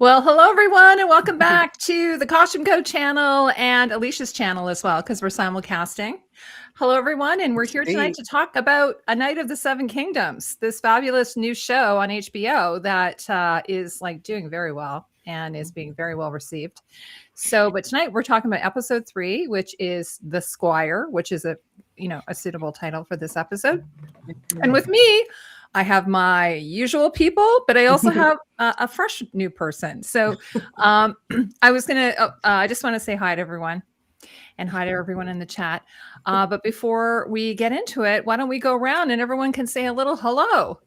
Well, hello everyone, and welcome back to the CostumeCo channel and Alicia's channel as well, because we're simulcasting. Hello everyone, and we're here tonight to talk about A Night of the Seven Kingdoms, this fabulous new show on HBO that is like doing very well and is being very well received. But tonight we're talking about episode 3, which is The Squire, which is a suitable title for this episode. And with me, I have my usual people, but I also have a fresh new person. So I just want to say hi to everyone and hi to everyone in the chat. But before we get into it, why don't we go around and everyone can say a little hello.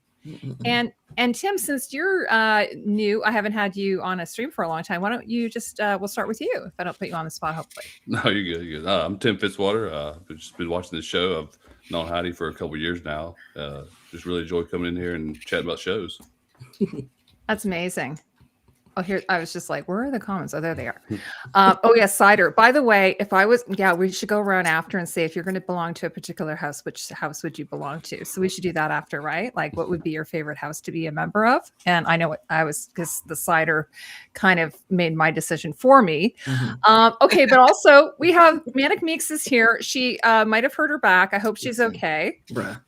And Tim, since you're new, I haven't had you on a stream for a long time. Why don't you just, we'll start with you if I don't put you on the spot, hopefully. No, you're good. You're good. I'm Tim Fitzwater. I've just been watching the show. I've known Heidi for a couple years now. Just really enjoy coming in here and chatting about shows. That's amazing. Oh, here, I was just like, where are the comments? Oh, there they are. Oh, yeah, Cider. By the way, we should go around after and say if you're going to belong to a particular house, which house would you belong to? So we should do that after, right? Like, what would be your favorite house to be a member of? And I know what I was, because the Cider kind of made my decision for me. Okay, but also we have Manic Meeks is here. She might have hurt her back. I hope she's okay. Bruh.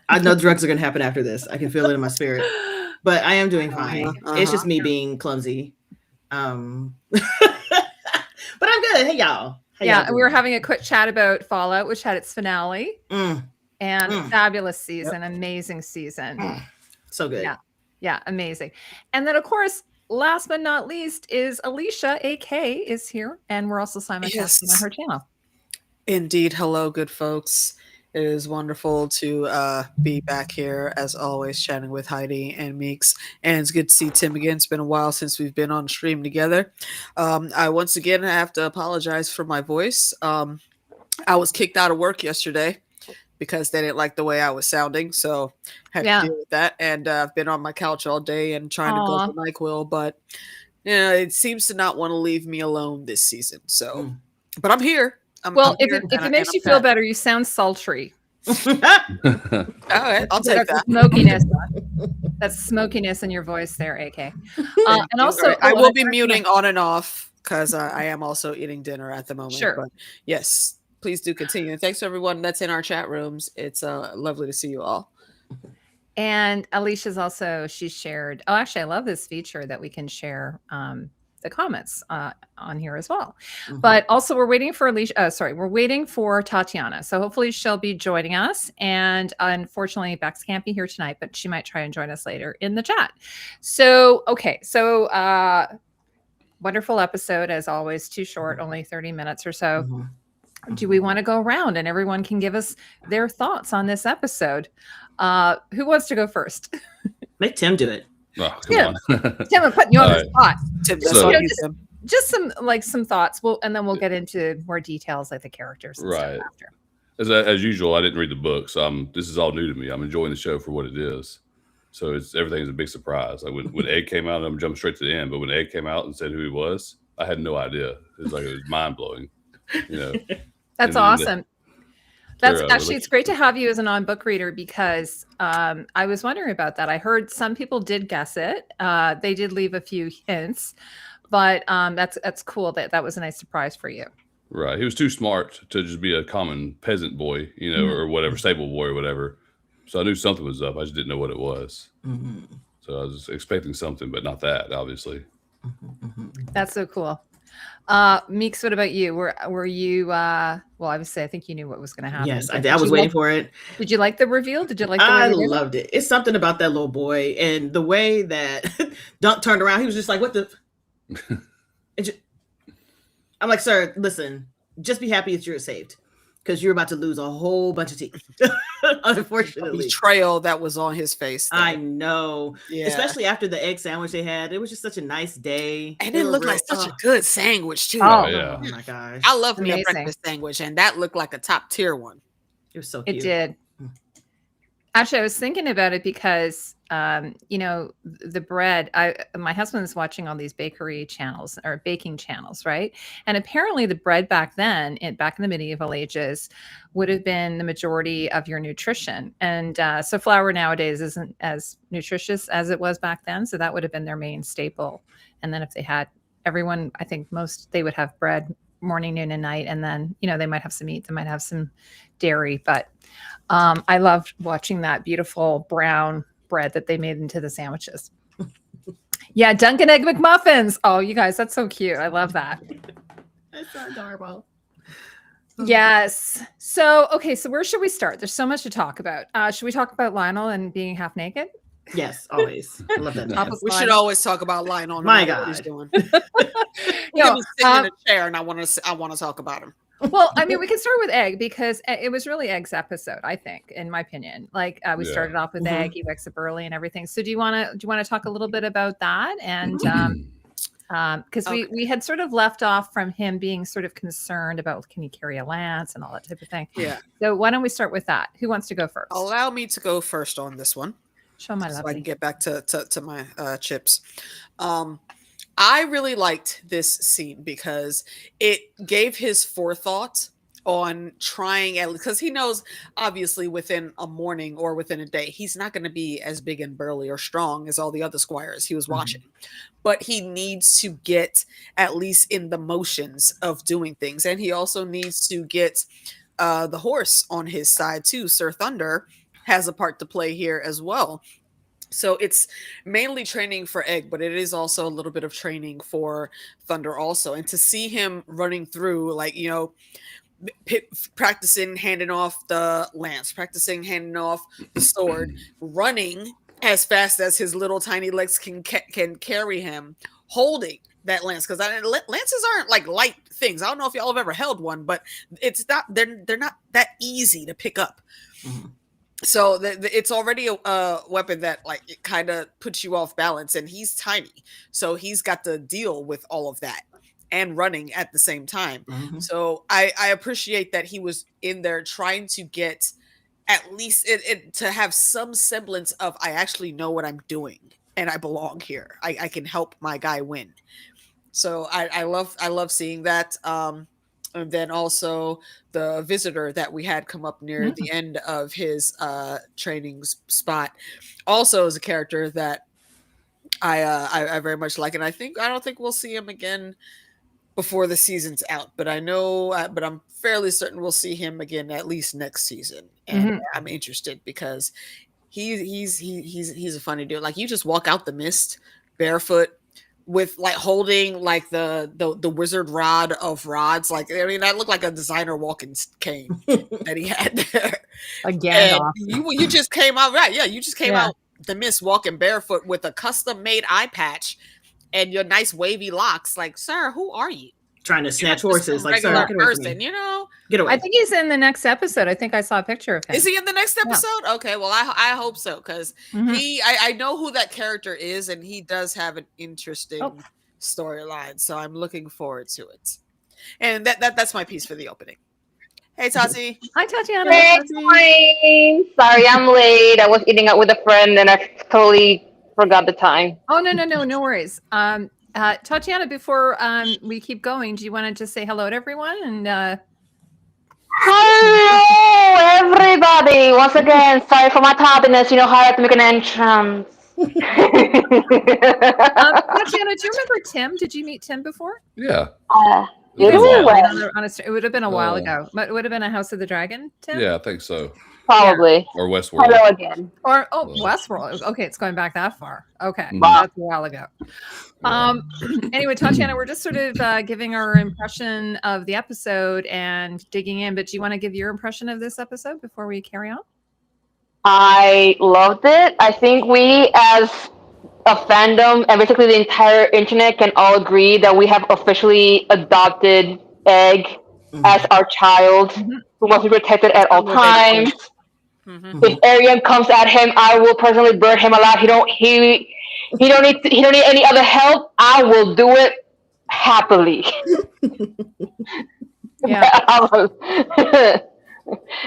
I know drugs are going to happen after this. I can feel it in my spirit. But I am doing fine. It's just me being clumsy. But I'm good. Hey, y'all. And we were having a quick chat about Fallout, which had its finale. Fabulous season. Yep. Amazing season. So good. Yeah, amazing. And then, of course, last but not least is Alicia, AK, is here. And we're also simulcasting on her channel. Indeed. Hello, good folks. It is wonderful to be back here, as always, chatting with Heidi and Meeks. And it's good to see Tim again. It's been a while since we've been on stream together. I once again have to apologize for my voice. I was kicked out of work yesterday because they didn't like the way I was sounding. So I had to deal with that. And I've been on my couch all day and trying to go to NyQuil. But it seems to not want to leave me alone this season. So, but I'm here. If it makes you feel better, you sound sultry. All right, I'll take that. Smokiness. That's smokiness in your voice there, AK. And also, I will be muting on and off because I am also eating dinner at the moment. Sure. But yes, please do continue. And thanks to everyone that's in our chat rooms. It's lovely to see you all. And Alicia's also, she shared. Oh, actually, I love this feature that we can share the comments on here as well. But also we're waiting for Alicia. We're waiting for Tatiana. So hopefully she'll be joining us. And unfortunately, Bex can't be here tonight, but she might try and join us later in the chat. So, okay. So wonderful episode as always, too short, only 30 minutes or so. Do we want to go around and everyone can give us their thoughts on this episode? Who wants to go first? Make Tim do it. Oh, come on. Tim, I'm putting you on the spot. Tim, just some thoughts. And then we'll get into more details like the characters and stuff after. As usual, I didn't read the book, so this is all new to me. I'm enjoying the show for what it is. So everything's a big surprise. Like when Egg came out, I'm jumping straight to the end. But when Egg came out and said who he was, I had no idea. It was mind blowing. That's awesome. That's actually, it's great to have you as a non-book reader because I was wondering about that. I heard some people did guess it. They did leave a few hints, but that's cool. That was a nice surprise for you. Right. He was too smart to just be a common peasant boy, or whatever, stable boy or whatever. So I knew something was up. I just didn't know what it was. So I was expecting something, but not that, obviously. That's so cool. Meeks, what about you? Were you well, obviously I think you knew what was going to happen. Yes, I was waiting for it. Did you like the reveal? Did you like I loved it. It's something about that little boy and the way that Dunk turned around. He was just like, what the I'm like, sir, listen, just be happy that you're saved. Because you're about to lose a whole bunch of teeth. Unfortunately. The betrayal that was on his face. Though. I know. Yeah. Especially after the egg sandwich they had. It was just such a nice day. And it looked like such a good sandwich, too. Oh, yeah. Oh my gosh. I love me a breakfast sandwich, and that looked like a top tier one. It was so cute. It did. Actually, I was thinking about it because, the bread. My husband is watching all these bakery channels or baking channels, right? And apparently, the bread back then, back in the medieval ages, would have been the majority of your nutrition. And so, flour nowadays isn't as nutritious as it was back then. So that would have been their main staple. And then if they had everyone, I think they would have bread morning, noon, and night, and then they might have some meat, they might have some dairy, but. I loved watching that beautiful brown bread that they made into the sandwiches. Yeah, Dunkin' Egg McMuffins. Oh, you guys, that's so cute. I love that. That's so adorable. Yes. So, okay, so where should we start? There's so much to talk about. Should we talk about Lionel and being half naked? Yes, always. I love that. Man. We should always talk about Lionel. My God, what he's doing. He's sitting in a chair, and I want to talk about him. Well, I mean, we can start with Egg because it was really Egg's episode, I think, in my opinion. Like we started off with Egg, he wakes up early and everything. So do you want to talk a little bit about that? And because we had sort of left off from him being sort of concerned about can he carry a lance and all that type of thing. Yeah. So why don't we start with that? Who wants to go first? Allow me to go first on this one. Show my so I can get back to my chips. I really liked this scene because it gave his forethought on trying, because he knows obviously within a morning or within a day, he's not going to be as big and burly or strong as all the other squires he was watching, but he needs to get at least in the motions of doing things. And he also needs to get the horse on his side too. Sir Thunder has a part to play here as well. So it's mainly training for Egg, but it is also a little bit of training for Thunder also. And to see him running through, like, practicing handing off the lance, practicing handing off the sword, running as fast as his little tiny legs can carry him, holding that lance. Because lances aren't like light things. I don't know if y'all have ever held one, but they're not that easy to pick up. Mm-hmm. So it's already a weapon that like it kind of puts you off balance, and he's tiny, so he's got to deal with all of that and running at the same time. Mm-hmm. So I appreciate that he was in there trying to get at least it to have some semblance of I actually know what I'm doing and I belong here. I can help my guy win. So I love seeing that. And then also the visitor that we had come up near the end of his training spot also is a character that I very much like. And I don't think we'll see him again before the season's out, but but I'm fairly certain we'll see him again at least next season. And I'm interested because he's a funny dude. Like, you just walk out the mist barefoot, with like holding like the wizard rod of rods. Like, I mean, that looked like a designer walking cane that he had there. Again, you just came out, right? Yeah, you just came out the mist walking barefoot with a custom made eye patch and your nice wavy locks. Like, sir, who are you? Trying to snatch horses, like, sir, person, get away. I think he's in the next episode. I think I saw a picture of him. Is he in the next episode? Yeah. Okay, well, I hope so, because I know who that character is, and he does have an interesting storyline. So I'm looking forward to it. And that's my piece for the opening. Hey, Tati. Hi, Tatiana. Hey, morning. Sorry, I'm late. I was eating out with a friend, and I totally forgot the time. Oh, no worries. Tatiana, before we keep going, do you want to just say hello to everyone? And hello, everybody! Once again, sorry for my tardiness. You know how I have to make an entrance. Tatiana, do you remember Tim? Did you meet Tim before? Yeah. It would have been a while ago. It would have been a House of the Dragon, Tim? Yeah, I think so. Probably. Or Westworld. Hello again. Or Westworld. Okay, it's going back that far. Okay, that's a while ago. Anyway, Tatiana, we're just sort of giving our impression of the episode and digging in. But do you want to give your impression of this episode before we carry on? I loved it. I think we, as a fandom and basically the entire internet, can all agree that we have officially adopted Egg as our child, who must be protected at all times. If Arian comes at him, I will personally burn him alive. He don't need any other help. I will do it happily. Yeah.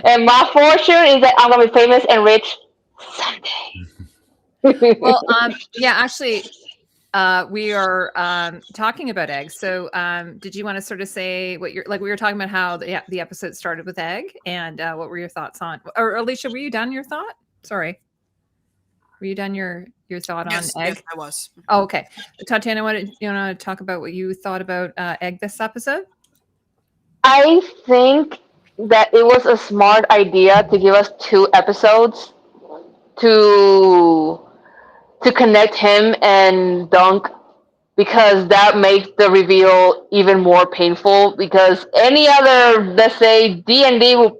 And my fortune is that I'm gonna be famous and rich Sunday. Well, yeah, actually, we are talking about eggs. So, did you want to sort of say what you're like? We were talking about how the episode started with egg, and what were your thoughts on? Or Alicia, were you done your thought? Sorry, were you done your thought on egg? Yes, I was. Oh, okay. Tatiana, you want to talk about what you thought about egg this episode? I think that it was a smart idea to give us 2 episodes to connect him and Dunk, because that makes the reveal even more painful. Because any other, let's say, D&D,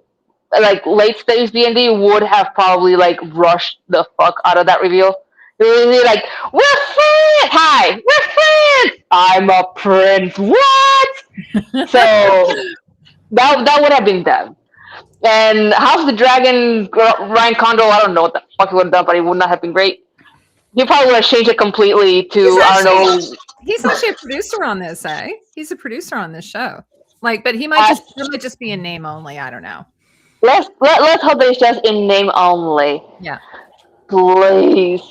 like late stage D&D, would have probably like rushed the fuck out of that reveal. It would be like, we're friends! Hi, we're friends! I'm a prince. What? So that would have been them. And House of the Dragon, Ryan Condor, I don't know what the fuck he would have done, but it would not have been great. He probably would have changed it completely to, I don't know. He's actually a producer on this, eh? He's a producer on this show. Like, but he might just be in name only. I don't know. Let's hope that it's just in name only. Yeah. Please.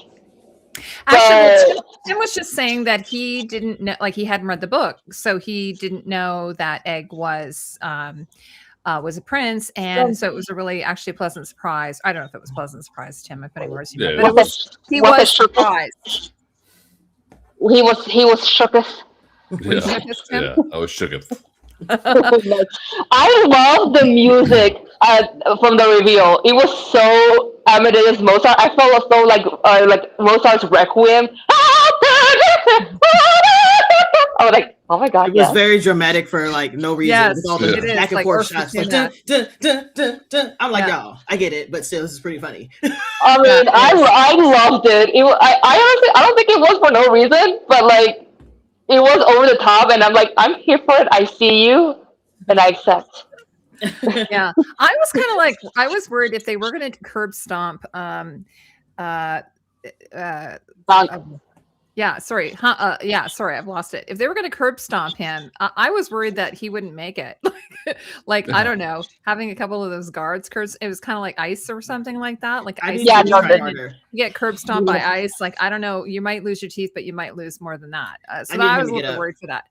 Actually, Tim was just saying that he didn't know, like he hadn't read the book, so he didn't know that Egg was a prince, and so it was a really actually pleasant surprise. I don't know if it was a pleasant surprise, Tim. If any words, Yeah. but he was surprised. He was shooketh. Yeah, I was shooketh. I love the music from the reveal. It was so Amadeus Mozart. I felt so like Mozart's Requiem. I was like, oh my god, it was very dramatic for like no reason. Yes, with all the it is. back and Like, forth shots. Like, dun, dun, dun, dun, dun. I'm like, y'all, I get it, but still, this is pretty funny. I mean, I loved it. I honestly, I don't think it was for no reason, but like, it was over the top, and I'm like, I'm here for it. I see you, and I accept. Yeah, I was kind of like, I was worried if they were going to curb stomp. Yeah, sorry. Sorry, I've lost it. If they were going to curb stomp him, I was worried that he wouldn't make it. Like I don't know, having a couple of those guards, it was kind of like ice or something like that. Like ice, you get curb stomped by ice. Like I don't know, you might lose your teeth, but you might lose more than that. So I was a little worried for that.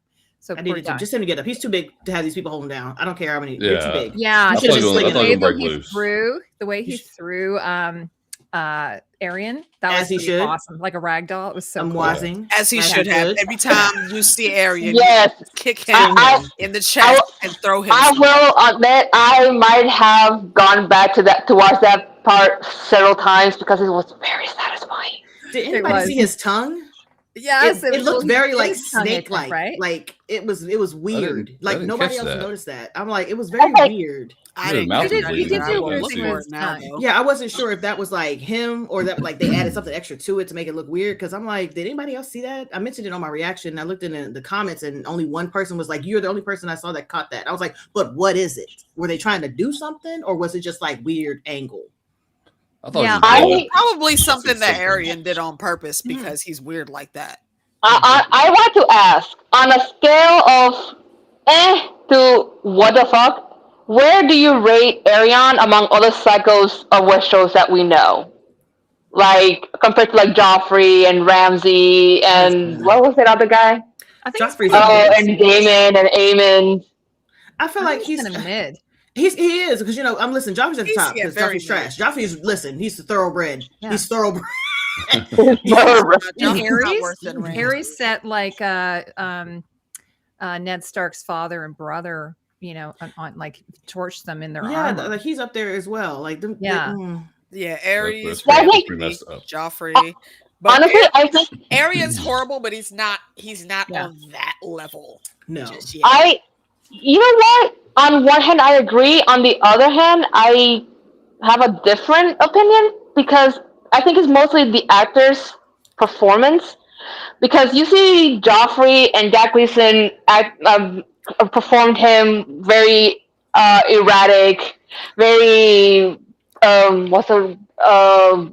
So I needed to just him to get up. He's too big to have these people hold him down. I don't care how many. Yeah. They're too big. Yeah, the way he threw Arian, that was pretty awesome, like a rag doll. It was so cool. As he should have. Every time you see Arian, kick him in the chest and throw him. I will admit I might have gone back to watch that part several times because it was very satisfying. Did anybody see his tongue? Yes, it looked very like snake-like, right? Like it was weird. Like nobody else noticed that. I'm like, it was very weird. I didn't. He did do weird things now. Yeah, I wasn't sure if that was like him or that like they added something extra to it to make it look weird. Because I'm like, did anybody else see that? I mentioned it on my reaction. I looked in the comments and only one person was like, "You're the only person I saw that caught that." I was like, "But what is it? Were they trying to do something, or was it just like weird angle?" I thought probably something that Arian did on purpose because he's weird like that. I want to ask, on a scale of to what the fuck, where do you rate Arian among other psychos of Westeros that we know? Like compared to like Joffrey and Ramsay and what was that other guy? I think and Damon and Aemon. I feel like he's kind of mid. He is because I'm listening. Joffrey's at the top because Joffrey's trash. Joffrey's he's the thoroughbred. Yeah. He's thoroughbred. Harry's set like Ned Stark's father and brother, you know, on like torched them in their armor. Like he's up there as well. Like them, Ares, Joffrey. But honestly, I think Arian's horrible, but he's not on that level. No, you know what? On one hand, I agree. On the other hand, I have a different opinion because I think it's mostly the actor's performance. Because you see Joffrey and Jack Gleason performed him very erratic, very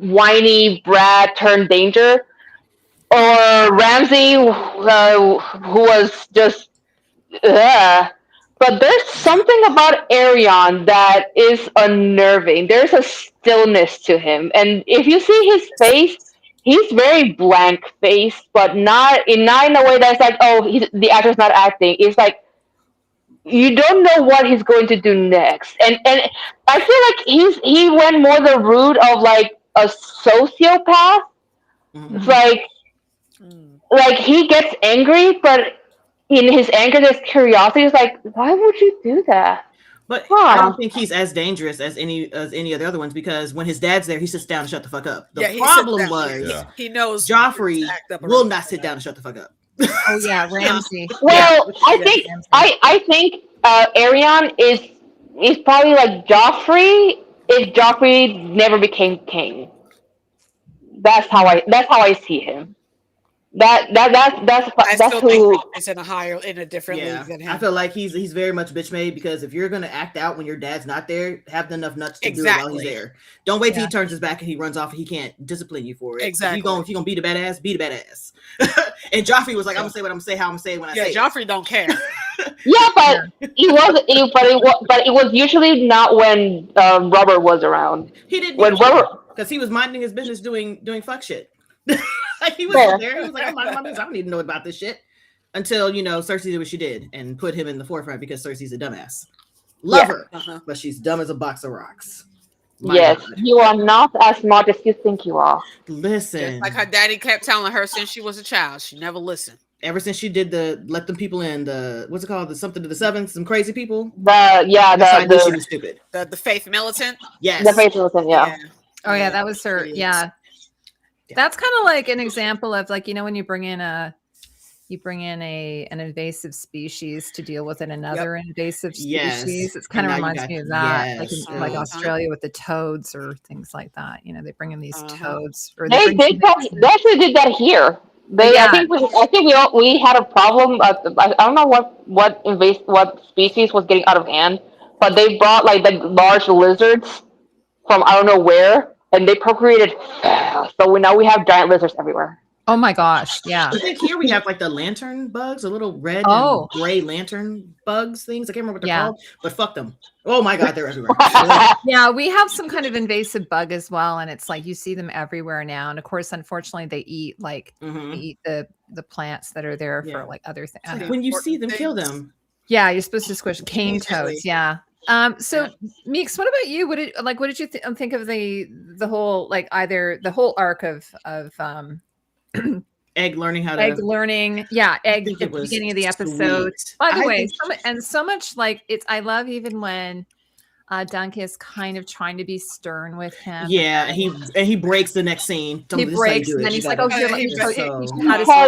whiny brat turned danger. Or Ramsay, who was just But there's something about Arion that is unnerving. There's a stillness to him. And if you see his face, he's very blank face, but not in a way that's like, oh, the actor's not acting. It's like you don't know what he's going to do next. And I feel like he went more the route of like a sociopath. It's like he gets angry, but in his anger, there's curiosity. It's like, why would you do that? But I don't think he's as dangerous as any of the other ones, because when his dad's there, he sits down and shut the fuck up. The problem was he knows Joffrey will not sit down and shut the fuck up. Oh yeah, Ramsay. Well, I think Arion is probably like Joffrey if Joffrey never became king. That's how I see him. That's who is in a different league than him. I feel like he's very much bitch made, because if you're gonna act out when your dad's not there, have enough nuts to do it while he's there. Don't wait till he turns his back and he runs off and he can't discipline you for it. Exactly. If you're gonna be the badass, be the badass. And Joffrey was like, I'm gonna say what I'm gonna say, how I'm gonna say it when I say it. Joffrey don't care. Yeah, but it was usually not when Robert was around. He didn't, when Robert, because he was minding his business doing fuck shit. Like he was there. He was like, I'm minding my business. I don't need to know about this shit. Until, Cersei did what she did and put him in the forefront, because Cersei's a dumbass. Love her, but she's dumb as a box of rocks. Yes, you are not as smart as you think you are. Listen. Just like her daddy kept telling her since she was a child. She never listened. Ever since she did the let them people in, the what's it called, the something to the sevens, some crazy people. She was stupid. The faith militant. Yes. The faith militant. Yeah. Oh yeah, that was her. Yeah. That's kind of like an example of like, when you bring in an invasive species to deal with another invasive species. It kind of reminds me of that, like Australia with the toads or things like that. They bring in these toads. Or they actually did that here. I think we had a problem. I don't know what species was getting out of hand, but they brought like the large lizards from I don't know where. And they procreated fast. So now we have giant lizards everywhere. Oh my gosh. Yeah. I think here we have like the lantern bugs, the little red and gray lantern bugs things. I can't remember what they're called, but fuck them. Oh my God, they're everywhere. Yeah, we have some kind of invasive bug as well. And it's like you see them everywhere now. And of course, unfortunately, they eat the plants that are there for like other things. When you see them, kill them. Yeah, you're supposed to squish cane toads. Yeah. So Meeks, what about you? What did you think of the whole, like either the whole arc of Egg learning how to egg learning? Yeah. Egg at the beginning of the episode. By the way, so much like it's, I love even when Dunk is kind of trying to be stern with him. Yeah. And he breaks the next scene. He breaks and then he's like, oh, how does it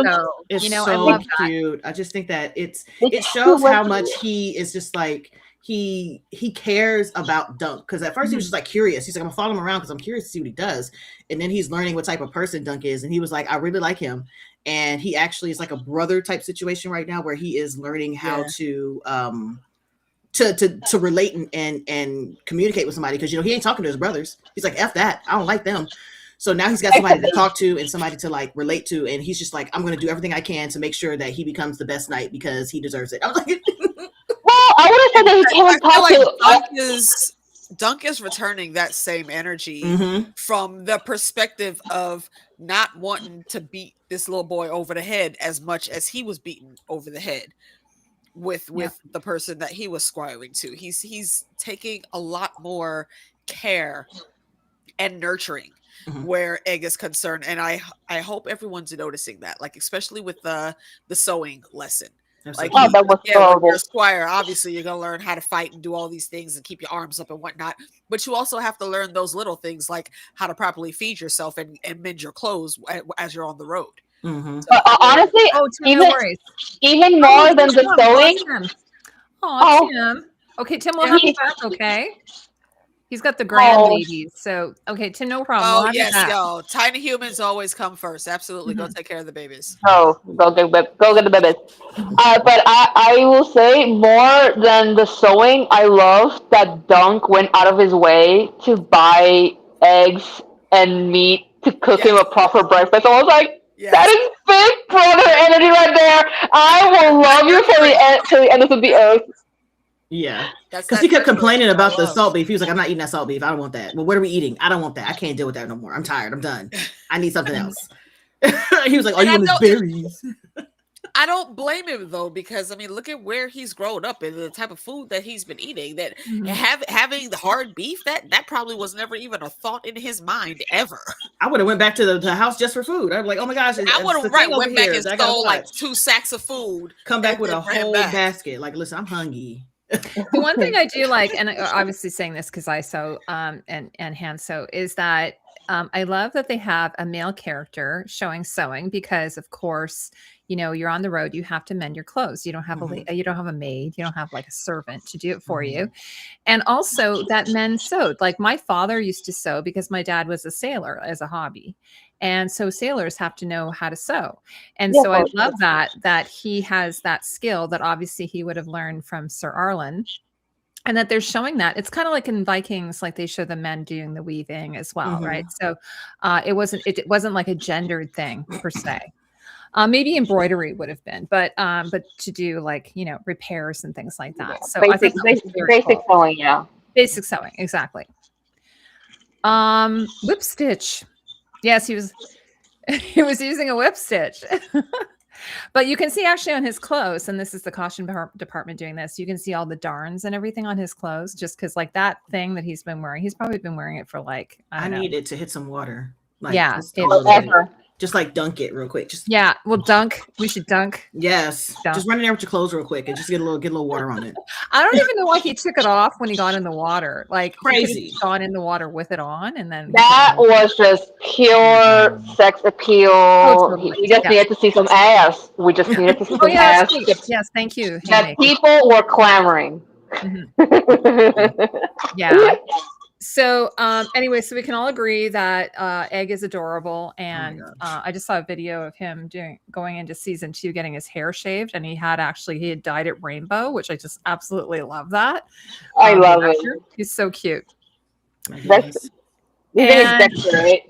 go? It's I so love cute. I just think that it shows how much he is just like, he cares about Dunk, because at first he was just like curious. He's like, I'm gonna follow him around because I'm curious to see what he does. And then he's learning what type of person Dunk is, and he was like, I really like him. And he actually is like a brother type situation right now, where he is learning how to relate and communicate with somebody, because he ain't talking to his brothers. He's like, F that, I don't like them. So now he's got somebody to talk to and somebody to like relate to, and he's just like, I'm gonna do everything I can to make sure that he becomes the best knight because he deserves it. I was like, well, I would have said that he can't talk to. Dunk is returning that same energy from the perspective of not wanting to beat this little boy over the head as much as he was beaten over the head with the person that he was squiring to. He's taking a lot more care and nurturing where Egg is concerned, and I hope everyone's noticing that, like especially with the sewing lesson. Like that was horrible. You're a squire, obviously you're gonna learn how to fight and do all these things and keep your arms up and whatnot, but you also have to learn those little things like how to properly feed yourself and mend your clothes as you're on the road. So, honestly, even more than the sewing. Tim. Okay, Tim will have you back. Okay. He's got the grandbabies. So, okay, Tim, no problem. Oh, yes, yo. Tiny humans always come first. Absolutely. Go take care of the babies. Oh, go get the babies. But I will say, more than the sewing, I love that Dunk went out of his way to buy eggs and meat to cook him a proper breakfast. I was like, that is big brother energy right there. I will love you till the end of the earth. Yeah. That's Because he kept that's complaining what I about the love. salt beef. He was like, I'm not eating that salt beef. I don't want that. Well, what are we eating? I don't want that. I can't deal with that no more. I'm tired. I'm done. I need something else. He was like, all you want is berries. I don't blame him though, because I mean, look at where he's grown up and the type of food that he's been eating. That having the hard beef, that probably was never even a thought in his mind ever. I would have went back to the house just for food. I'd be like, oh my gosh, I would have went back and stole like 2 sacks of food. Come back with a whole basket. Like, listen, I'm hungry. The one thing I do like, and obviously saying this because I sew and hand sew, is that I love that they have a male character showing sewing because, of course, you know, you're on the road, you have to mend your clothes. You don't have you don't have a maid, you don't have like a servant to do it for you. And also that men sewed. Like my father used to sew because my dad was a sailor as a hobby. And so sailors have to know how to sew. And so I love that he has that skill that obviously he would have learned from Sir Arlen. And that they're showing that. It's kind of like in Vikings, like they show the men doing the weaving as well, right? So it wasn't like a gendered thing per se. Maybe embroidery would have been, but to do like, you know, repairs and things like that. So basic sewing, yeah. Basic sewing, exactly. Whip stitch. Yes, he was using a whip stitch. But you can see actually on his clothes, and this is the costume department doing this, you can see all the darns and everything on his clothes, just because like that thing that he's been wearing, he's probably been wearing it for like, I need it to hit some water. Like, yeah. Just like dunk it real quick. We'll dunk. We should dunk. Yes. Dunk. Just run in there with your clothes real quick and just get a little water on it. I don't even know why he took it off when he got in the water. Like crazy. He gone in the water with it on and then that was just pure sex appeal. Totally. We just needed to see some ass. We just needed to see some ass. Yes, thank you. That people were clamoring. Yeah. So anyway, so we can all agree that Egg is adorable, and I just saw a video of him going into season 2, getting his hair shaved, and he had dyed it rainbow, which I just absolutely love that. I love it. He's so cute. Dexter, right?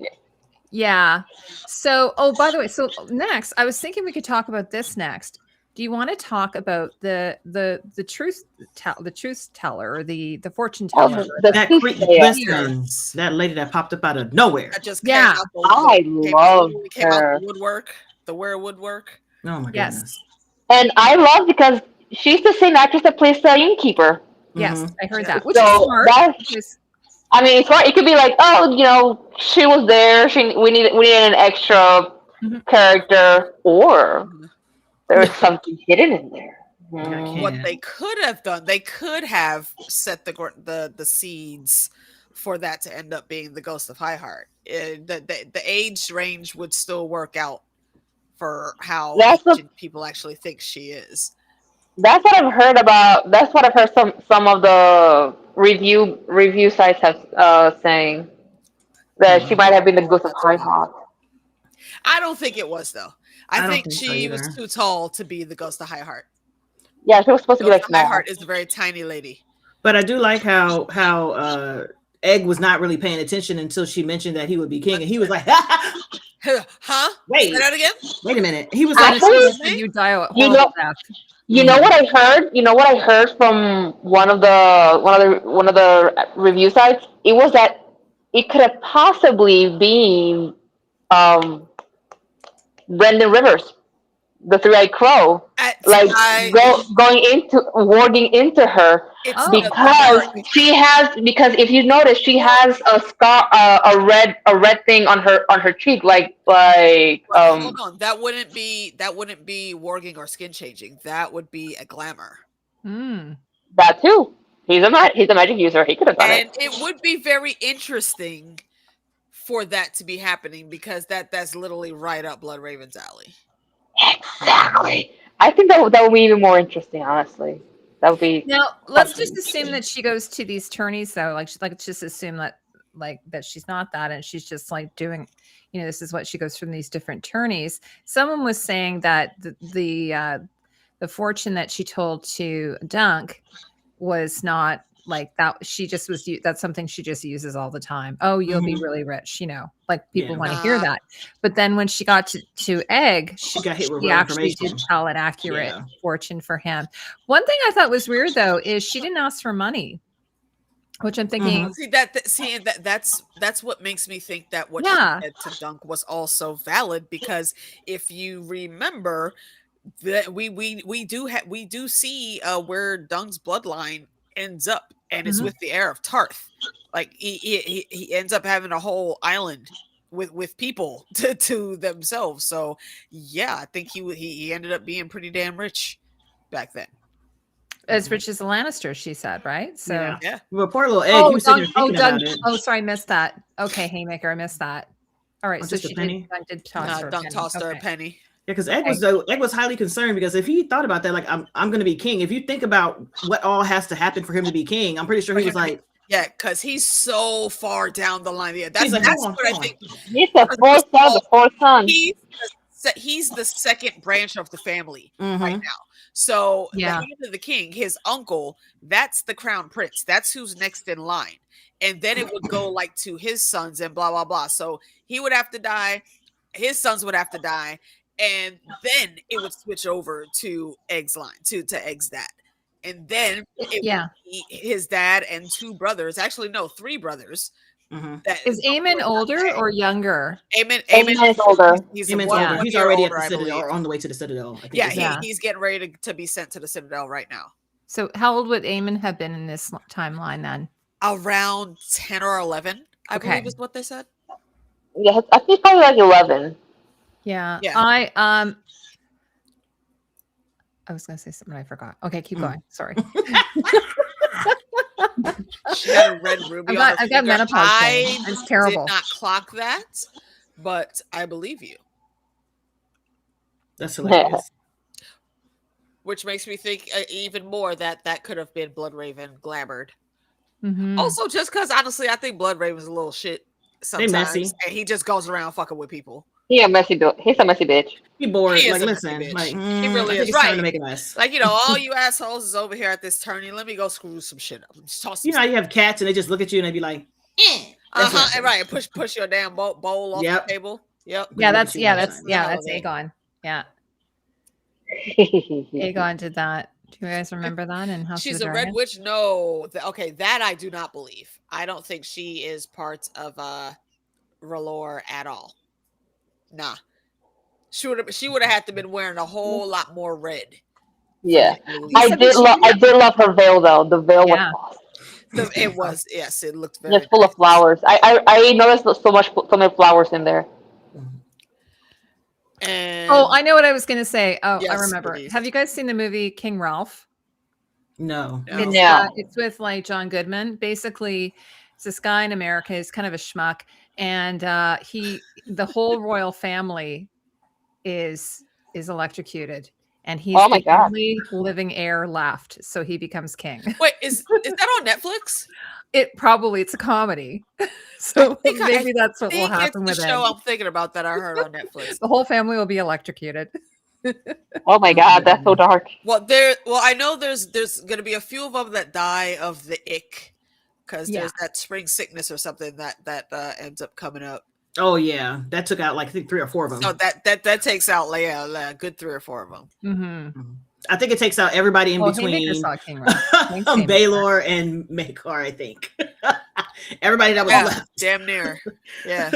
Yeah. So, by the way, so next, I was thinking we could talk about this next. Do you want to talk about the truth teller, or the fortune teller? That lady that popped up out of nowhere. I love her. The woodwork. Oh my goodness. And I love because she's the same actress that plays the innkeeper. Yes, I heard that. Which is smart. I mean, it's smart. It could be like, oh, you know, she was there. We needed an extra character, or there's something hidden in there. What they could have done, they could have set the seeds for that to end up being the Ghost of High Heart. The age range would still work out for how people actually think she is. That's what I've heard about. That's what I've heard some of the review sites have saying that she might have been the Ghost of High Heart. I don't think it was though. I think she was too tall to be the Ghost of High Heart. Yeah, she was supposed to be like High Heart is a very tiny lady. But I do like how Egg was not really paying attention until she mentioned that he would be king, and he was like, "Huh? Wait, say that again? Wait a minute." He was actually, you know what I heard? You know what I heard from one of the review sites? It was that it could have possibly been Brendan Rivers, the Three-Eyed Crow, warging into her because if you notice, she has a scar, a red thing on her cheek, like hold on, that wouldn't be warging or skin changing. That would be a glamour. That too. He's a magic user. He could have done it. And it would be very interesting for that to be happening because that's literally right up Bloodraven's alley. Exactly. I think that would be even more interesting, honestly. That would be. Now, let's just assume that she goes to these tourneys, though. Like just assume that she's not that, and she's just like doing, you know, this is what she goes from these different tourneys. Someone was saying that the fortune that she told to Dunk was not like that she just was that's something she just uses all the time. Oh, you'll be really rich, like people want to hear that. But then when she got to Egg, she got hit with she actually did tell an accurate fortune for him. One thing I thought was weird though is she didn't ask for money, which I'm thinking. That's what makes me think that what she said to Dunk was also valid, because if you remember that we do see where Dunk's bloodline ends up, and it's with the heir of Tarth. Like he ends up having a whole island with people to themselves. So yeah, I think he ended up being pretty damn rich back then. As rich as the Lannisters, she said, right? So yeah. Well, poor little Egg. Oh, Dunk. Oh, sorry, I missed that. Okay, Haymaker, I missed that. All right, so she did toss her Dunk tossed her a penny. Yeah, because Egg was highly concerned, because if he thought about that, like I'm going to be king. If you think about what all has to happen for him to be king, I'm pretty sure he was like, yeah, because he's so far down the line. Yeah, that's what I think. He's the fourth son. He's the second branch of the family right now. So the hand of the king, his uncle, that's the crown prince. That's who's next in line. And then it would go like to his sons and blah, blah, blah. So he would have to die. His sons would have to die. And then it would switch over to Egg's line, to Egg's dad. And then it would be his dad and two brothers. Actually, no, three brothers. Is Aemon older or younger? Aemon is older. He's already at the Citadel, or on the way to the Citadel. He's getting ready to be sent to the Citadel right now. So how old would Aemon have been in this timeline then? Around 10 or 11, I believe is what they said. Yeah, I think probably like 11. Yeah. I was going to say something I forgot. Okay, keep going. Sorry. She had a red ruby on her I've got menopause. It's terrible. I did not clock that, but I believe you. That's hilarious. Which makes me think even more that could have been Bloodraven glamored. Mm-hmm. Also, just because honestly, I think Bloodraven's a little shit sometimes, messy. And he just goes around fucking with people. He's a messy bitch. He bored. He like, listen, like, he really is. It's right time to make a mess. Like, all you assholes is over here at this tourney. Let me go screw some shit up. How you have cats and they just look at you and they be like, right. Push your damn bowl off the table. Yep. Yeah, that's Aegon. Yeah. Aegon did that. Do you guys remember that? And how she's a red witch? No. Okay, that I do not believe. I don't think she is part of R'hllor at all. Nah. She would have had to been wearing a whole lot more red. Yeah. I did love her veil though. The veil was awesome. It was, yes, it looked very full of flowers. I noticed so many flowers in there. And I know what I was going to say. Oh, yes, I remember. please. Have you guys seen the movie King Ralph? No. It's with like John Goodman. Basically, it's this guy in America. He's kind of a schmuck, and the whole royal family is electrocuted, and he's the only living heir left. So he becomes king. Wait, is that on Netflix? It's a comedy. So maybe that's what will happen with it. I'm thinking about that. I heard on Netflix. The whole family will be electrocuted. Oh my god, that's so dark. Well, I know there's going to be a few of them that die of the ick, because there's that spring sickness or something that ends up coming up. Oh yeah, that took out like I think 3 or 4 of them. So that takes out a good 3 or 4 of them. Mm-hmm. I think it takes out everybody in between Baelor and Maekar, I think. Everybody that was left. Damn near. Yeah.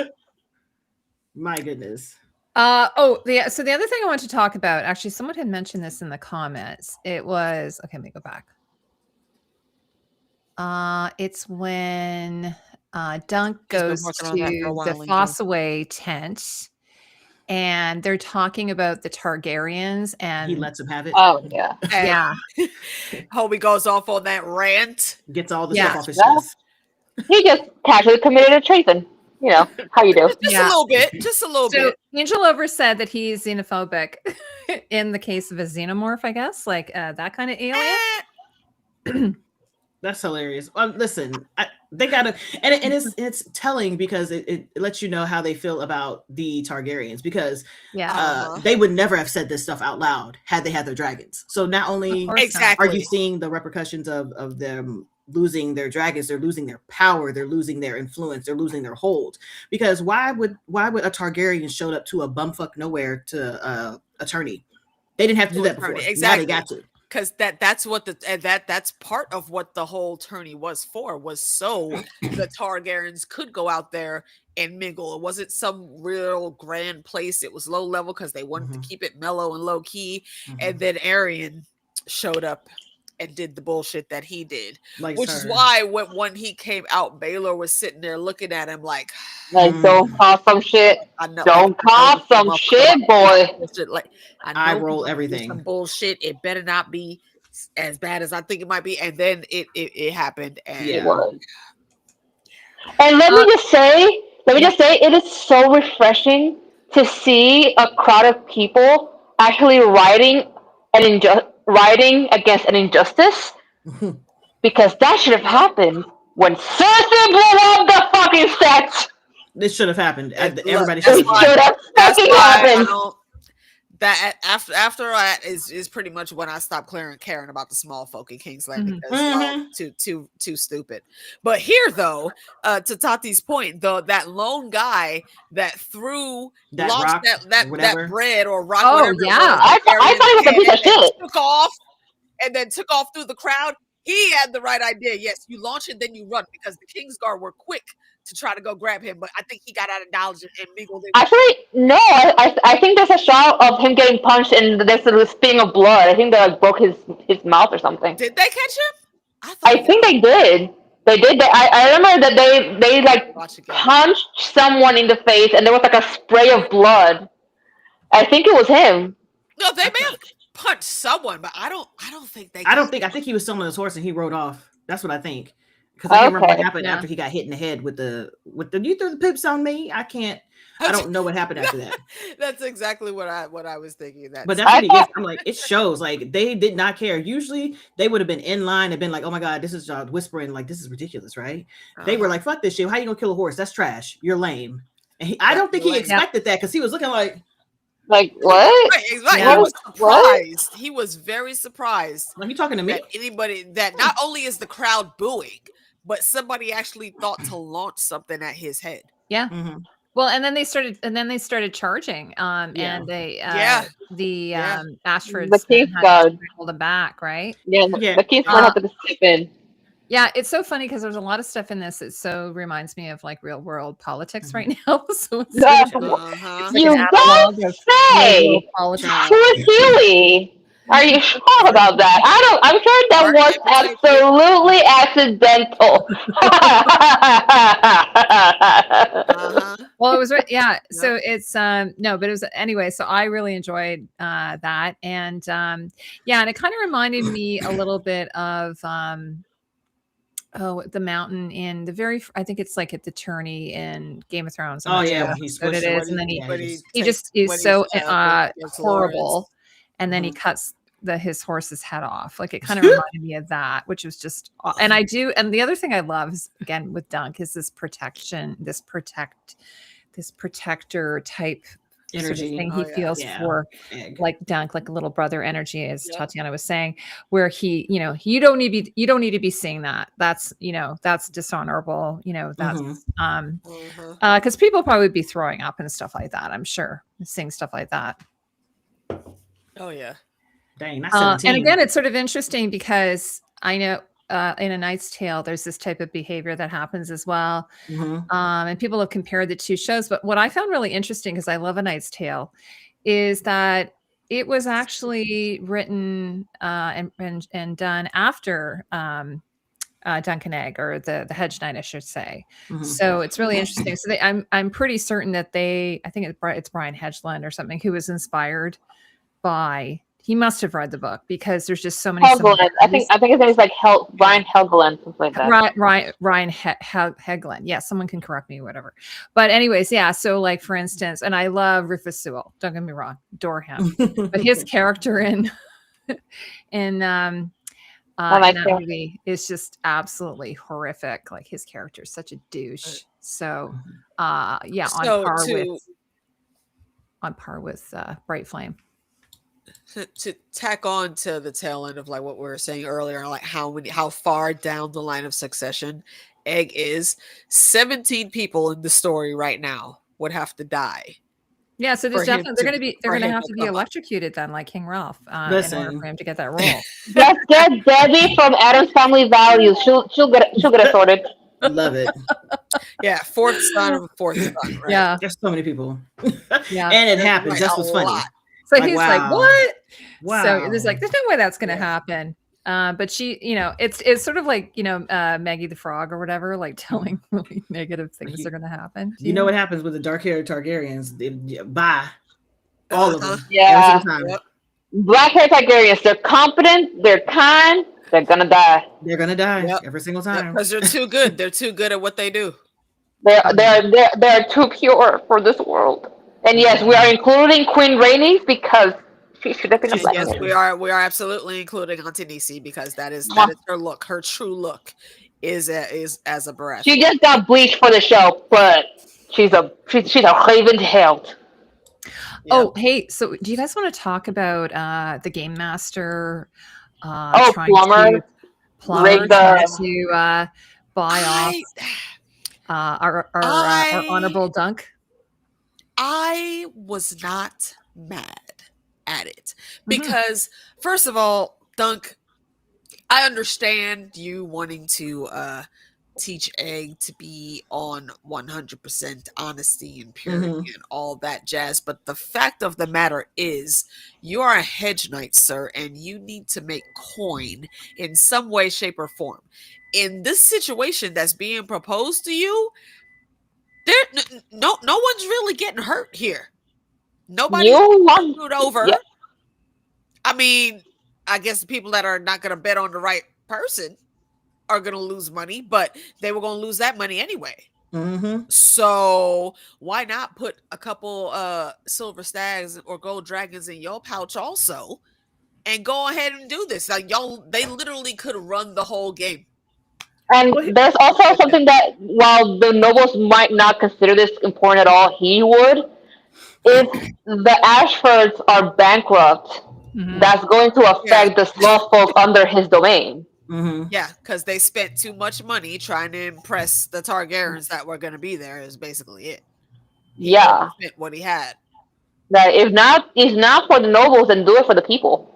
My goodness. So the other thing I want to talk about, actually, someone had mentioned this in the comments. It was, okay, let me go back. It's when Dunk goes to the Fossaway tent, and they're talking about the Targaryens, and he lets him have it. Oh yeah, yeah. Homie goes off on that rant, gets all the stuff off his chest. He just casually committed a treason. You know how you do. Just a little bit. So Angel Over said that he's xenophobic in the case of a xenomorph, I guess, like that kind of alien. That's hilarious. Listen, they gotta, and it's telling because it lets you know how they feel about the Targaryens, because they would never have said this stuff out loud had they had their dragons. So not only are you seeing the repercussions of them losing their dragons, they're losing their power, they're losing their influence, they're losing their hold. Because why would a Targaryen show up to a bumfuck nowhere to attorney? They didn't have to do that before. Exactly. Now they got to. Because that's what that's part of what the whole tourney was for, was so the Targaryens could go out there and mingle. It wasn't some real grand place. It was low level because they wanted to keep it mellow and low key. And then Arryn showed up and did the bullshit that he did, which is why when he came out, Baylor was sitting there looking at him like don't cause some shit. Don't cause some shit, boy. Like, I roll everything. Some bullshit. It better not be as bad as I think it might be. And then it happened. And it was. And let me just say, it is so refreshing to see a crowd of people actually writing against an injustice, because that should have happened when Cersei blew up the fucking set. This should have happened. Everybody should have fucking happened. That after that is pretty much when I stopped caring about the small folk in Kingsland, because too stupid. But here though, to Tati's point, though, that lone guy that threw that bread or rock. Oh yeah, I thought he was a piece of shit. Took off and then took off through the crowd. He had the right idea. Yes, you launch it, then you run, because the Kingsguard were quick to try to go grab him, but I think he got out of dodge and mingled in. Actually, no, I think there's a shot of him getting punched and there's a spitting of blood. I think they like broke his mouth or something. Did they catch him? I think they did. They did. I remember that they like punched someone in the face and there was like a spray of blood. I think it was him. No, they may have punched someone, but I don't think they. I think he was still on his horse and he rode off. That's what I think. Because I remember what happened after he got hit in the head with the you threw the pips on me. I don't know what happened after that. That's exactly what I was thinking. But that's what he gets. I'm like, it shows like they did not care. Usually they would have been in line and been like, oh my god, this is whispering like this is ridiculous, right? They were like, fuck this shit. How you gonna kill a horse? That's trash. You're lame. And I don't think he expected that, because he was looking like what? He was surprised. What? He was very surprised. Like, you talking to me? That not only is the crowd booing, but somebody actually thought to launch something at his head. Yeah. Well, and then they started charging. And they Ashford's the Kingsguard pulled them back, right? Yeah, the Kingsguard had to step in. Yeah, it's so funny because there's a lot of stuff in this that so reminds me of like real world politics right now. So it's you don't say. Poor Huey. Are you sure about that? I'm sure that was absolutely accidental. Well, it was right. Yeah. So it's no, but it was anyway. So I really enjoyed that, and and it kind of reminded me a little bit of the mountain in the I think it's like at the tourney in Game of Thrones. Oh yeah, he's what it is, and then he just is so horrible. And then he cuts his horse's head off. Like, it kind of reminded me of that, which was just, and the other thing I love is, again, with Dunk, is this protector type energy sort of thing he feels for like Dunk, like a little brother energy, as Tatiana was saying, where he, you don't need to be seeing that. That's, that's dishonorable, that's, because people probably be throwing up and stuff like that. I'm sure, seeing stuff like that. Oh yeah. Dang, that's 17. And again, it's sort of interesting because I know in A Knight's Tale, there's this type of behavior that happens as well. And people have compared the two shows. But what I found really interesting, because I love A Knight's Tale, is that it was actually written and done after Dunk and Egg, or the Hedge Knight, I should say. So it's really interesting. So I'm pretty certain that I think it's Brian Hedgeland or something, who was inspired by. He must have read the book, because there's just so many. Helgeland. I think his name is like Brian Helgeland, something like that. Ryan Helgeland. Yeah, someone can correct me, whatever. But anyways, yeah. So like, for instance, and I love Rufus Sewell. Don't get me wrong, adore him. But his character in that movie is just absolutely horrific. Like, his character is such a douche. So on par with Bright Flame. to tack on to the tail end of like what we were saying earlier, like how far down the line of succession Egg is, 17 people in the story right now would have to die. Yeah, so there's definitely they're gonna have to be electrocuted then, like King Ralph, in order for him to get that role. Let's get Debbie from Adam's Family Values. She'll get it sorted. Love it. Yeah, fourth son of a fourth son. Right? Yeah, there's so many people. Yeah, and it happens. Right, That's what's funny. lot. So he's like, "What?" Wow. So there's no way that's gonna happen. But she, it's sort of like Maggie the Frog or whatever, like telling really negative things are gonna happen. You know what happens with the dark-haired Targaryens? Bye, all of them. Yeah. Black-haired Targaryens. They're competent. They're kind. They're gonna die. They're gonna die every single time because they're too good. They're too good at what they do. They're too pure for this world. And yes, we are including Queen Rhaenys because she should have been a black. Yes, we are absolutely including Auntie Nisi because that is her look. Her true look is as a Baratheon. She just got bleached for the show, but she's a Raven held. Oh, hey, so do you guys want to talk about the Game Master? Plumber trying to buy off our honorable Dunk. I was not mad at it because, first of all, Dunk, I understand you wanting to teach Egg to be on 100% honesty and purity and all that jazz, but the fact of the matter is you are a hedge knight, sir, and you need to make coin in some way, shape, or form. In this situation that's being proposed to you, no one's really getting hurt here. Nobody screwed over. Yep. I mean, I guess the people that are not going to bet on the right person are going to lose money, but they were going to lose that money anyway. So why not put a couple silver stags or gold dragons in your pouch also and go ahead and do this? Like they literally could run the whole game. And there's also something that while the nobles might not consider this important at all, he would. If the Ashfords are bankrupt, that's going to affect the small folk under his domain. Yeah, because they spent too much money trying to impress the Targaryens that were going to be there is basically it. He spent what he had. That if not for the nobles, then do it for the people.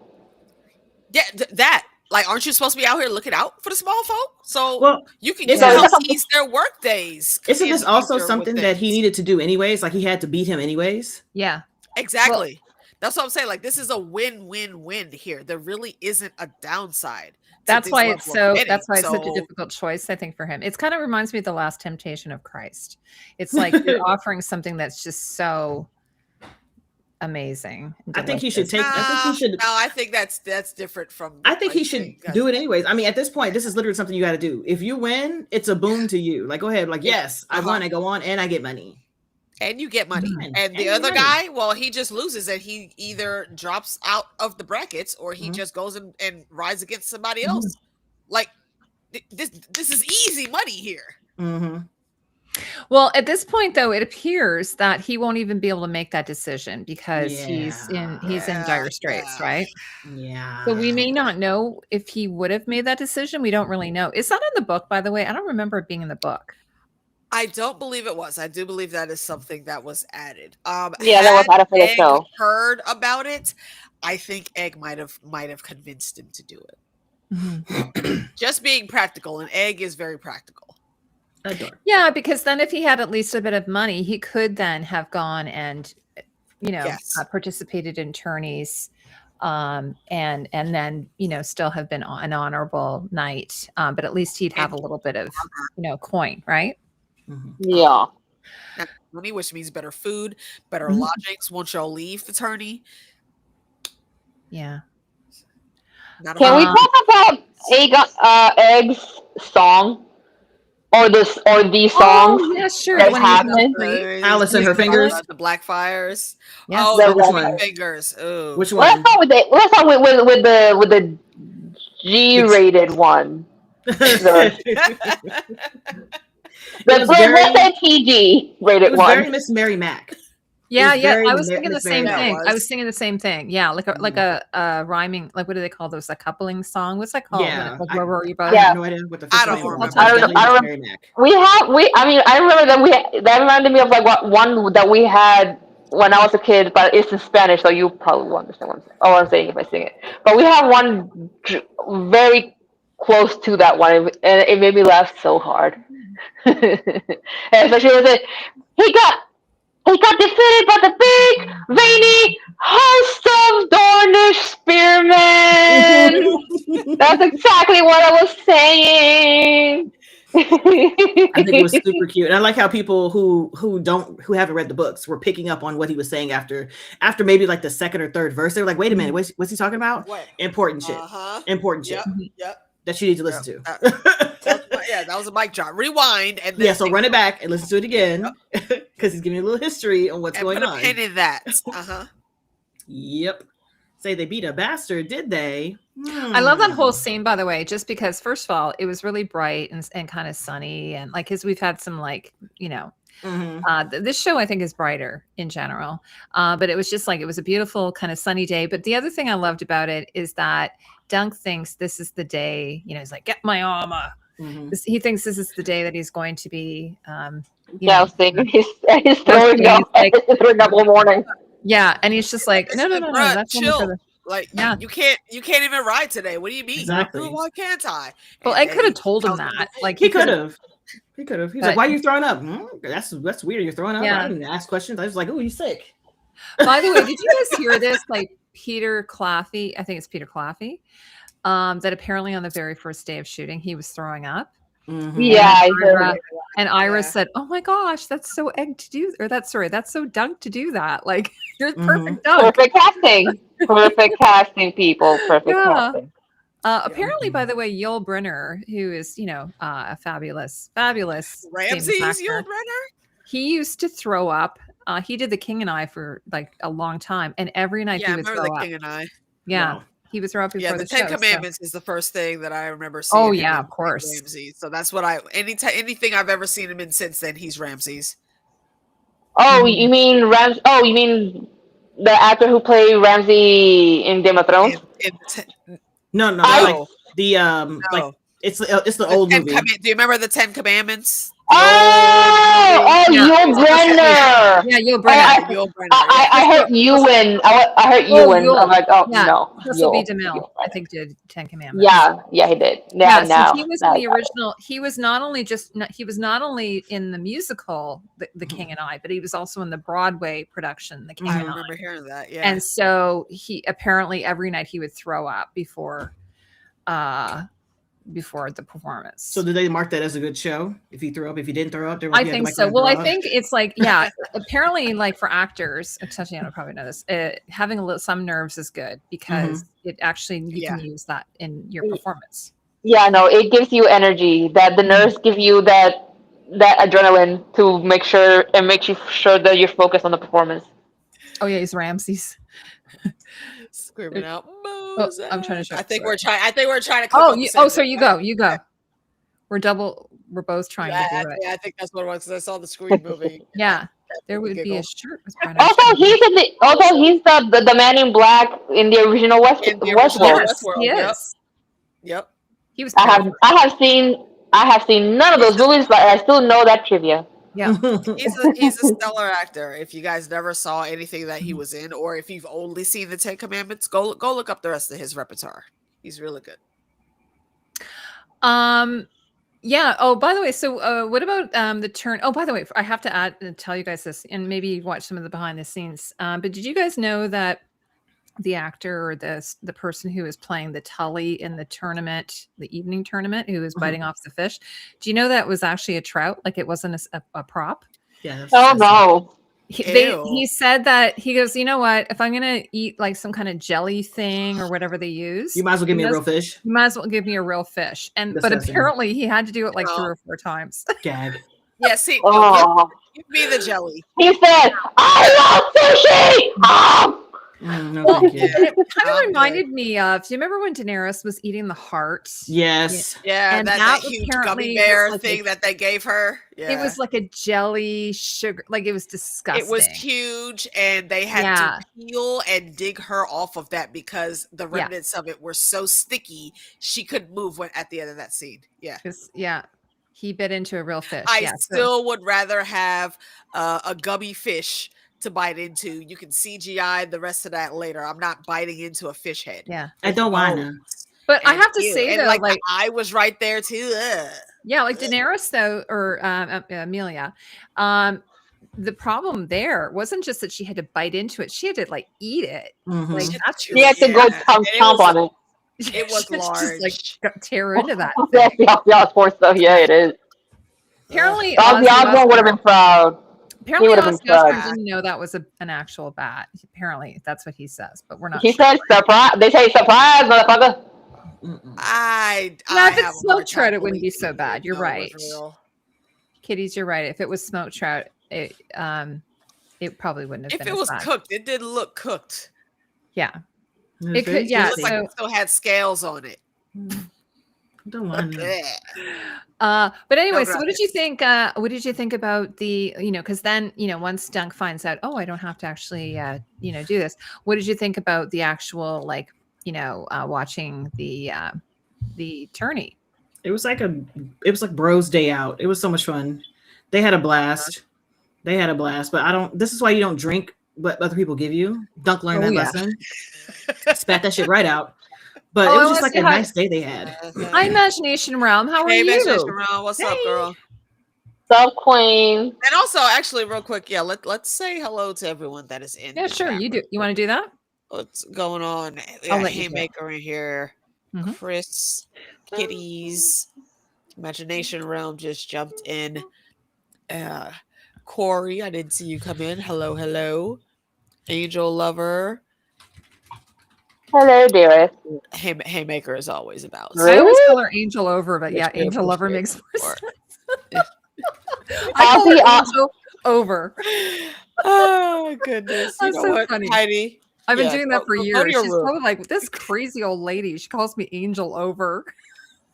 Yeah, that. Like, aren't you supposed to be out here looking out for the small folk? So you can help ease their work days. Isn't this also something that he needed to do anyways? Like he had to beat him anyways? Yeah. Exactly. That's what I'm saying. Like, this is a win-win-win here. There really isn't a downside. That's why it's such a difficult choice, I think, for him. It kind of reminds me of the Last Temptation of Christ. It's like you're offering something that's just so amazing. I think he should take. I think that's different from. I think he should do it anyways. I mean, at this point, this is literally something you got to do. If you win, it's a boon to you. Like, go ahead. Like, yes, I won. I go on, and I get money. And you get money. And the other guy, well, he just loses, and he either drops out of the brackets or he just goes and rides against somebody else. Like, this is easy money here. Well, at this point, though, it appears that he won't even be able to make that decision because he's in dire straits, right? Yeah. So we may not know if he would have made that decision. We don't really know. Is that in the book, by the way? I don't remember it being in the book. I don't believe it was. I do believe that is something that was added. That was added for the show. Heard about it. I think Egg might have convinced him to do it. Just being practical, and Egg is very practical. Yeah, because then if he had at least a bit of money, he could then have gone and participated in tourneys, and then still have been an honorable knight. But at least he'd have a little bit of coin, right? Yeah. Money, which means better food, better lodgings once y'all leave the tourney. Yeah. Can we talk about Egg's song? Or the songs? Oh, yeah, sure. That happened. Alice and her fingers. The Black Fires. Yes. The fingers. Ooh. Which one? Let's start with the G-rated one. Let's say PG rated one. Very Miss Mary Mac. Yeah, yeah. very I was thinking the Miss same Mary thing. was. I was thinking the same thing. Yeah, like a rhyming, like what do they call those? A coupling song? What's that called? Yeah, Like, where were you I both? have no idea what the I official don't name was. remember. But I don't definitely know. Miss Mary Mac. I remember that reminded me of like one that we had when I was a kid, but it's in Spanish, so you probably won't understand what I'm saying if I sing it. But we have one very close to that one, and it made me laugh so hard. And especially with it, he got defeated by the big, veiny host of Dornish spearmen. That's exactly what I was saying. I think it was super cute. And I like how people who haven't read the books were picking up on what he was saying after maybe like the second or third verse. They were like, wait a minute, what's he talking about? What? Important shit. Important shit. Yep. That you need to listen to. That was a mic drop. Rewind and then so run it back and listen to it again because he's giving you a little history on what's going on. Put a pin in that. Yep. Say they beat a bastard, did they? I love that whole scene, by the way, just because first of all, it was really bright and kind of sunny, and like because we've had some like this show I think is brighter in general, but it was just like it was a beautiful kind of sunny day. But the other thing I loved about it is that Dunk thinks this is the day. He's like, get my armor. He thinks this is the day that he's going to be. Jousting. He's throwing up. Like, throwing up all morning. Yeah, and he's just like, no. That's chill. Like, you can't even ride today. What do you mean? Exactly. Why can't I? Well, I could have told him that. Like, he could have. He's like, why are you throwing up? That's weird. You're throwing up. Yeah. I didn't ask questions. I was like, oh, you sick. By the way, did you guys hear this? Like Peter Claffey, I think it's Peter Claffey, that apparently on the very first day of shooting, he was throwing up. Yeah, and Iris said, "Oh my gosh, that's so egg to do, or that's so Dunk to do that. Like you're perfect Dunk. Perfect casting, people. Perfect casting." Apparently, by the way, Yul Brynner, who is a fabulous Ramsay's Yul Brynner, he used to throw up. He did The King and I for like a long time, and every night he would throw up. King and I. Yeah. Wow. He was up before the Ten Commandments is the first thing that I remember seeing. Oh yeah, of course. Ramsay. So that's what anything I've ever seen him in since then, he's Ramses. Oh, you mean you mean the actor who played Ramsay in Game of Thrones? No. Like it's the old movie. Do you remember the 10 Commandments? Yul Brynner. Yeah, Yul Brynner. I heard Ewan. I heard Ewan. I'm like, no. Russell B. DeMille, I think, did 10 Commandments. Yeah, he did. So he was in the original. He was not only in the musical The King and I, but he was also in the Broadway production The King and I. I remember hearing that. Yeah. And so he apparently every night he would throw up before the performance. So did they mark that as a good show? If he threw up, if he didn't throw up, I think so. Well, I think it's like, apparently like for actors, Tatiana probably know this, having some nerves is good because it actually, you can use that in your performance. Yeah, no, it gives you energy that the nerves give you that adrenaline to make sure and makes you sure that you're focused on the performance. Oh yeah, he's Ramses. Screaming out. Oh, I'm trying to show. I think we're trying to. So you go. We're both trying to do it. Yeah, I think that's what it was because I saw the screen moving. Yeah, there would be a shirt. Also, he's the man in black in the original Westworld. Yes, he is. Yep. He was. I have seen none of those movies, but I still know that trivia. Yeah, he's a stellar actor. If you guys never saw anything that he was in, or if you've only seen the 10 Commandments, go look up the rest of his repertoire. He's really good. Yeah. Oh, by the way, so what about the turn? Oh, by the way, I have to tell you guys this, and maybe watch some of the behind the scenes. But did you guys know that the actor or the person who is playing the Tully in the tournament, the evening tournament, who is biting off the fish? Do you know that was actually a trout? Like it wasn't a prop? Yeah. No. He said that he goes, you know what? If I'm gonna eat like some kind of jelly thing or whatever they use, you might as well give me a real fish. You might as well give me a real fish. But apparently he had to do it like 3 or 4 times. Gag. Yeah, see, give me the jelly. He said, "I love sushi." No, Well, thank you. and it kind of I'm reminded me of. Do you remember when Daenerys was eating the heart? Yes. Yeah, And that that huge apparently gummy bear was like thing that they gave her. Yeah. It was like a jelly sugar, like it was disgusting. It was huge, and they had to peel and dig her off of that because the remnants of it were so sticky she couldn't move at the end of that scene. Yeah. He bit into a real fish. I still would rather have a gummy fish to bite into. You can CGI the rest of that later. I'm not biting into a fish head. Yeah, I don't want to. But I have to say though, like I was right there too. Yeah, like Daenerys though, or Amelia. The problem there wasn't just that she had to bite into it; she had to like eat it. Like she had to go chomp on it. It was large. Just like tear into that. Yeah, sports stuff. Yeah, it is. Apparently, Ozzy Osbourne would have been proud. Apparently, Ozzy Osbourne didn't know that was an actual bat. Apparently, that's what he says, but we're not. He said surprise. They say surprise, motherfucker. If it's smoke trout, it wouldn't be so bad. You're right. Kitties, you're right. If it was smoked trout, it probably wouldn't have been. If it was cooked, it didn't look cooked. Yeah, it could. Yeah, it looked like it still had scales on it. Don't want to. But anyway, so what did you think? What did you think about the, because then, once Dunk finds out, oh, I don't have to actually, do this. What did you think about the actual, like, watching the tourney? It was like bros day out. It was so much fun. They had a blast. But this is why you don't drink what other people give you. Dunk learned that lesson. Spat that shit right out. But it was just like a nice day they had. Hi, Imagination Realm. How are you? Imagination Realm. What's up, girl? What's up, Queen? And also, actually, real quick, let's say hello to everyone that is in. Yeah, sure. You do. You want to do that? What's going on? I'll let Haymaker in here. Chris, Kitties, Imagination Realm just jumped in. Corey, I didn't see you come in. Hello. Angel Lover. Hello, dearest. Haymaker is always about. Really? I always call her Angel Over, but yeah, Angel Lover makes more sense. I call her Angel Over. Oh, goodness. That's so funny. Heidi. I've been doing that for years. She's probably like, this crazy old lady. She calls me Angel Over.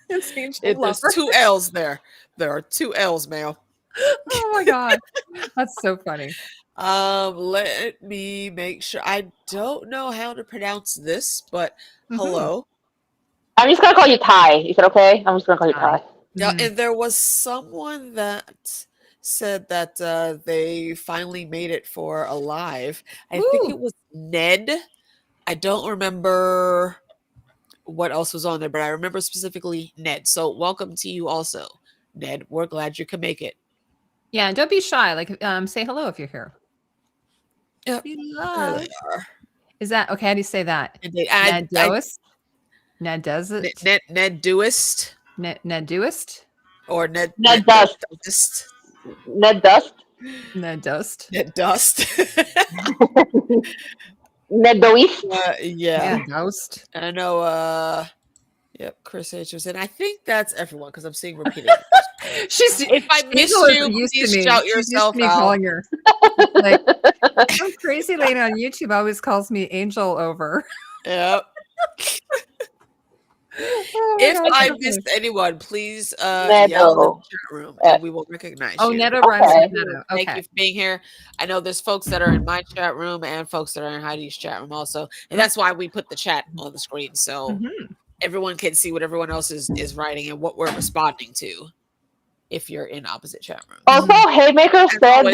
It's Angel Lover. There's 2 L's there. There are 2 L's, ma'am. Oh my God. That's so funny. Let me make sure. I don't know how to pronounce this, but hello. I'm just gonna call you Ty. Is it okay? I'm just gonna call you Ty. Yeah, and there was someone that said that they finally made it for a live. I think it was Ned. I don't remember what else was on there, but I remember specifically Ned. So welcome to you also, Ned. We're glad you can make it. Yeah, don't be shy. Like, say hello if you're here. Yep. There they are. Is that okay? How do you say that? Ned does it? Ned doest. Ned doest? Or Ned Dust. Ned Dust. Ned Dust. Ned Dust. Ned Doist. Yeah. Ned Dust. I know. Yep. Chris H was in. I think that's everyone because I'm seeing repeating. If I missed you, please shout yourself out. Calling her. Like, some crazy lady on YouTube always calls me Angel Over. Yep. If I missed anyone, please yell in the chat room and we will recognize you. Neto runs Neto. Okay. Thank you for being here. I know there's folks that are in my chat room and folks that are in Heidi's chat room also. And that's why we put the chat on the screen. So everyone can see what everyone else is writing and what we're responding to if you're in opposite chat room. Also, Haymaker said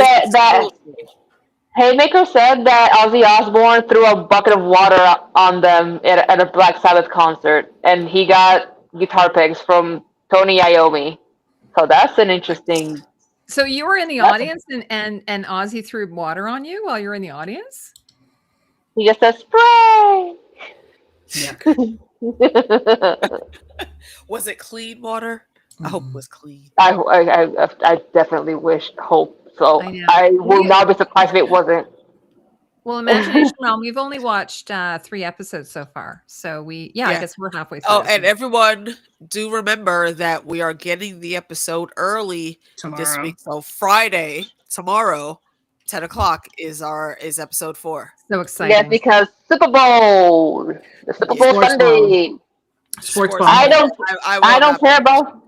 that Ozzy Osbourne threw a bucket of water on them at a Black Sabbath concert, and he got guitar picks from Tony Iommi. So that's an interesting. So you were in the audience, and Ozzy threw water on you while you're in the audience? He just said spray. Was it clean water? I hope it was clean. I definitely hope so. I will not be surprised if it wasn't. Well, Imagination Realm, we've only watched 3 episodes so far. So I guess we're halfway through. Oh, and everyone do remember that we are getting the episode early this week. So Friday, tomorrow, 10 o'clock is episode 4. So exciting. Yes, because Super Bowl, the Super Bowl Sports Sunday. Sports ball. I don't care about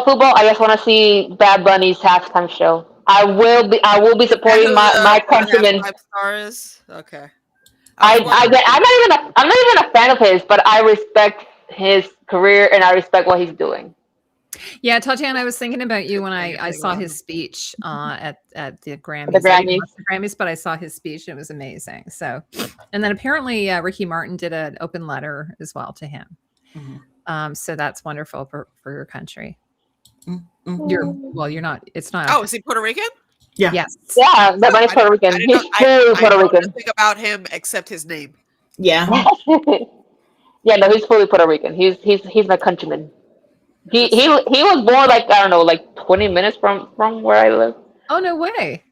football. I just want to see Bad Bunny's halftime show. I will be supporting my countrymen. Okay. I'm not even a fan of his, but I respect his career and I respect what he's doing. Yeah, Tatiana, I was thinking about you when I saw his speech at the Grammys. The Grammys. I didn't watch the Grammys, but I saw his speech and it was amazing. So, and then apparently Ricky Martin did an open letter as well to him. Mm-hmm. So that's wonderful for your country. Mm-hmm. You're not. It's not. Oh, is he Puerto Rican? Yeah. Yes. Yeah, Bad Bunny's Puerto Rican. He's fully Puerto Rican. I don't think about him except his name. Yeah. Yeah, no, he's fully Puerto Rican. He's my countryman. He was born like 20 minutes from where I live. Oh, no way.